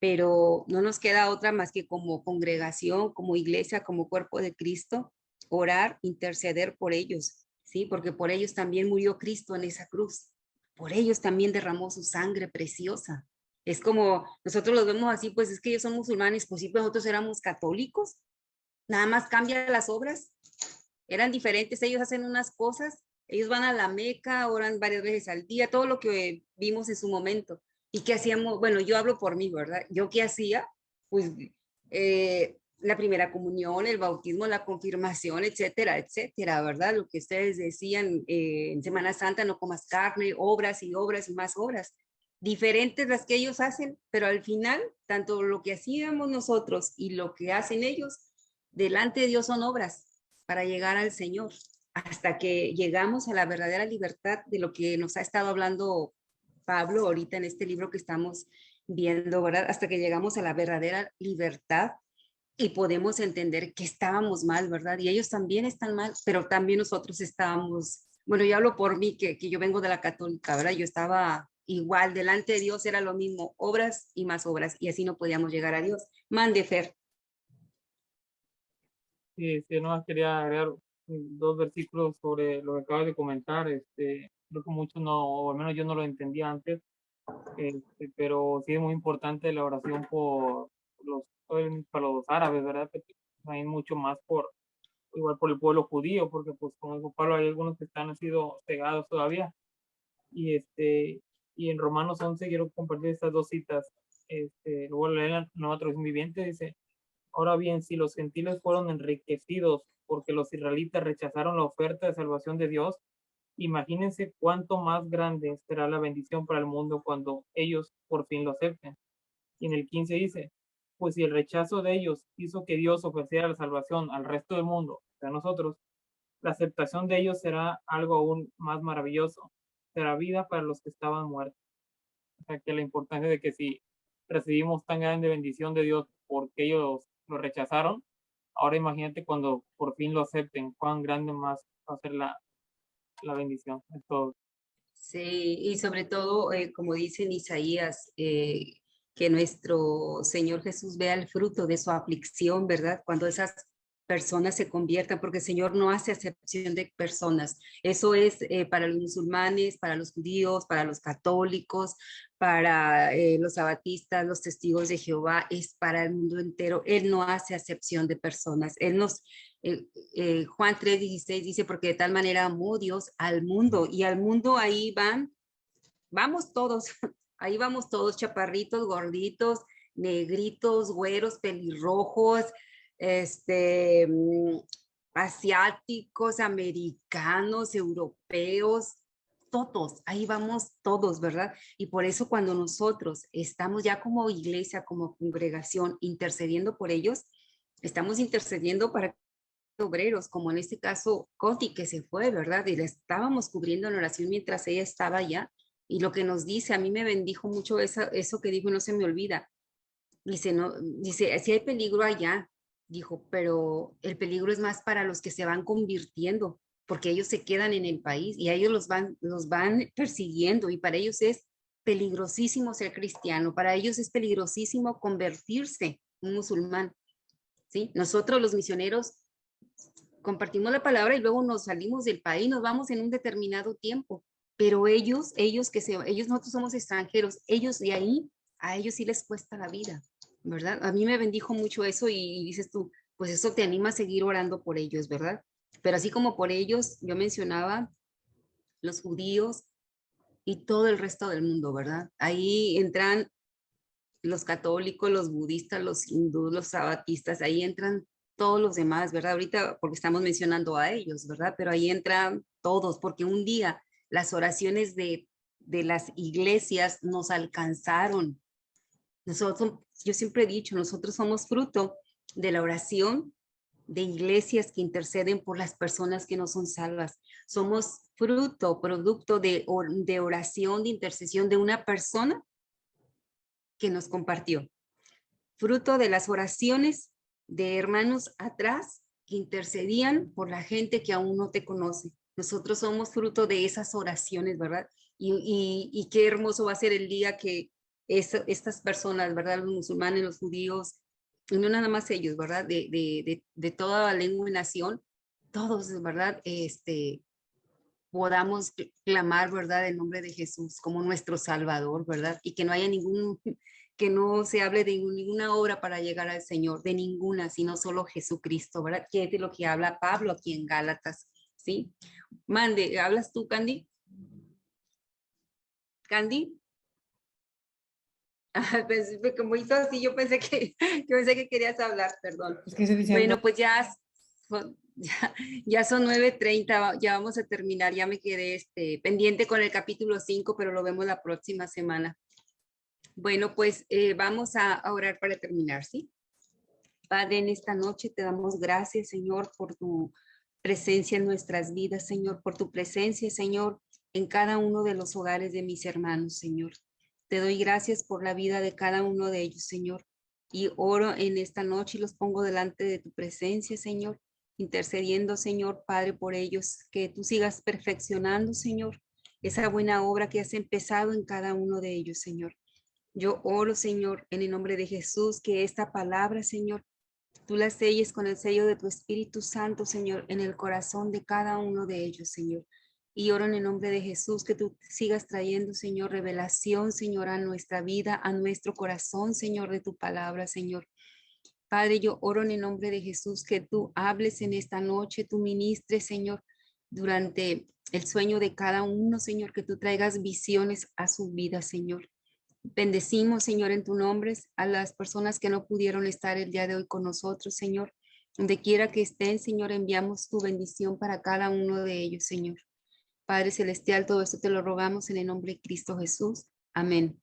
Pero no nos queda otra más que como congregación, como iglesia, como cuerpo de Cristo, orar, interceder por ellos, ¿sí? Porque por ellos también murió Cristo en esa cruz, por ellos también derramó su sangre preciosa. Es como, nosotros los vemos así, pues es que ellos son musulmanes, pues sí, pues nosotros éramos católicos, nada más cambia las obras, eran diferentes, ellos hacen unas cosas, ellos van a la Meca, oran varias veces al día, todo lo que vimos en su momento. ¿Y qué hacíamos? Bueno, yo hablo por mí, ¿verdad? ¿Yo qué hacía? Pues la primera comunión, el bautismo, la confirmación, etcétera, etcétera, ¿verdad? Lo que ustedes decían en Semana Santa, no comas carne, obras y obras y más obras. Diferentes las que ellos hacen, pero al final, tanto lo que hacíamos nosotros y lo que hacen ellos, delante de Dios son obras para llegar al Señor, hasta que llegamos a la verdadera libertad de lo que nos ha estado hablando Pablo ahorita en este libro que estamos viendo, ¿verdad? Hasta que llegamos a la verdadera libertad y podemos entender que estábamos mal, ¿verdad? Y ellos también están mal, pero también nosotros estábamos, bueno, yo hablo por mí, que yo vengo de la católica, ¿verdad? Yo estaba igual, delante de Dios era lo mismo, obras y más obras, y así no podíamos llegar a Dios. Mande, Fer.
Sí, no quería agregar dos versículos sobre lo que acabas de comentar. Creo que muchos no, o al menos yo no lo entendía antes, pero sí es muy importante la oración para los árabes, ¿verdad? Que hay mucho más igual por el pueblo judío, porque pues como dijo Pablo, hay algunos que han sido cegados todavía. Y en Romanos 11 quiero compartir estas dos citas. Luego leer la Nueva Traducción Viviente, dice: ahora bien, si los gentiles fueron enriquecidos porque los israelitas rechazaron la oferta de salvación de Dios, imagínense cuánto más grande será la bendición para el mundo cuando ellos por fin lo acepten. Y en el 15 dice: pues si el rechazo de ellos hizo que Dios ofreciera la salvación al resto del mundo, o sea, a nosotros, la aceptación de ellos será algo aún más maravilloso. Será vida para los que estaban muertos. O sea, que la importancia de que si recibimos tan grande bendición de Dios porque ellos lo rechazaron, ahora imagínate cuando por fin lo acepten, cuán grande más va a ser la bendición. Es todo.
Sí, y sobre todo, como dice en Isaías, que nuestro Señor Jesús vea el fruto de su aflicción, ¿verdad? Cuando esas personas se conviertan, porque el Señor no hace acepción de personas. Eso es para los musulmanes, para los judíos, para los católicos, para los sabatistas, los testigos de Jehová, es para el mundo entero. Él no hace acepción de personas. Él nos, Juan 3:16 dice, porque de tal manera amó Dios al mundo, y al mundo ahí vamos todos, ahí vamos todos, chaparritos, gorditos, negritos, güeros, pelirrojos, asiáticos, americanos, europeos, todos, ahí vamos todos, ¿verdad? Y por eso cuando nosotros estamos ya como iglesia, como congregación, intercediendo por ellos, estamos intercediendo para obreros, como en este caso Coti, que se fue, ¿verdad? Y la estábamos cubriendo en oración mientras ella estaba allá. Y lo que nos dice, a mí me bendijo mucho eso que dijo, no se me olvida. Dice, no, dice, si hay peligro allá, dijo, pero el peligro es más para los que se van convirtiendo, porque ellos se quedan en el país y a ellos los van persiguiendo, y para ellos es peligrosísimo ser cristiano, para ellos es peligrosísimo convertirse un musulmán, ¿sí? Nosotros los misioneros compartimos la palabra y luego nos salimos del país, nos vamos en un determinado tiempo, pero ellos nosotros somos extranjeros, ellos de ahí, a ellos sí les cuesta la vida, ¿verdad? A mí me bendijo mucho eso y dices tú, pues eso te anima a seguir orando por ellos, ¿verdad? Pero así como por ellos, yo mencionaba los judíos y todo el resto del mundo, ¿verdad? Ahí entran los católicos, los budistas, los hindúes, los sabatistas, ahí entran todos los demás, ¿verdad? Ahorita porque estamos mencionando a ellos, ¿verdad? Pero ahí entran todos, porque un día las oraciones de las iglesias nos alcanzaron. Nosotros, yo siempre he dicho, nosotros somos fruto de la oración de iglesias que interceden por las personas que no son salvas. Somos producto de oración, de intercesión de una persona que nos compartió. Fruto de las oraciones de hermanos atrás que intercedían por la gente que aún no te conoce. Nosotros somos fruto de esas oraciones, ¿verdad? Y qué hermoso va a ser el día que estas personas, ¿verdad? Los musulmanes, los judíos, y no nada más ellos, ¿verdad? De toda la lengua y nación, todos, ¿verdad? Podamos clamar, ¿verdad? El nombre de Jesús como nuestro Salvador, ¿verdad? Y que no haya que no se hable de ninguna obra para llegar al Señor, de ninguna, sino solo Jesucristo, ¿verdad? Que es de lo que habla Pablo aquí en Gálatas, ¿sí? Mande, ¿hablas tú, Candy? ¿Candy? Pues, como hizo así, yo pensé que querías hablar, perdón.
Es que
bueno, pues ya son 9:30, ya vamos a terminar, ya me quedé pendiente con el capítulo 5, pero lo vemos la próxima semana. Bueno, pues vamos a orar para terminar, ¿sí? Padre, en esta noche te damos gracias, Señor, por tu presencia en nuestras vidas, Señor, por tu presencia, Señor, en cada uno de los hogares de mis hermanos, Señor. Te doy gracias por la vida de cada uno de ellos, Señor. Y oro en esta noche y los pongo delante de tu presencia, Señor, intercediendo, Señor, Padre, por ellos, que tú sigas perfeccionando, Señor, esa buena obra que has empezado en cada uno de ellos, Señor. Yo oro, Señor, en el nombre de Jesús, que esta palabra, Señor, tú la selles con el sello de tu Espíritu Santo, Señor, en el corazón de cada uno de ellos, Señor. Y oro en el nombre de Jesús que tú sigas trayendo, Señor, revelación, Señor, a nuestra vida, a nuestro corazón, Señor, de tu palabra, Señor. Padre, yo oro en el nombre de Jesús que tú hables en esta noche, tú ministres, Señor, durante el sueño de cada uno, Señor, que tú traigas visiones a su vida, Señor. Bendecimos, Señor, en tu nombre a las personas que no pudieron estar el día de hoy con nosotros, Señor. Donde quiera que estén, Señor, enviamos tu bendición para cada uno de ellos, Señor. Padre Celestial, todo esto te lo rogamos en el nombre de Cristo Jesús. Amén.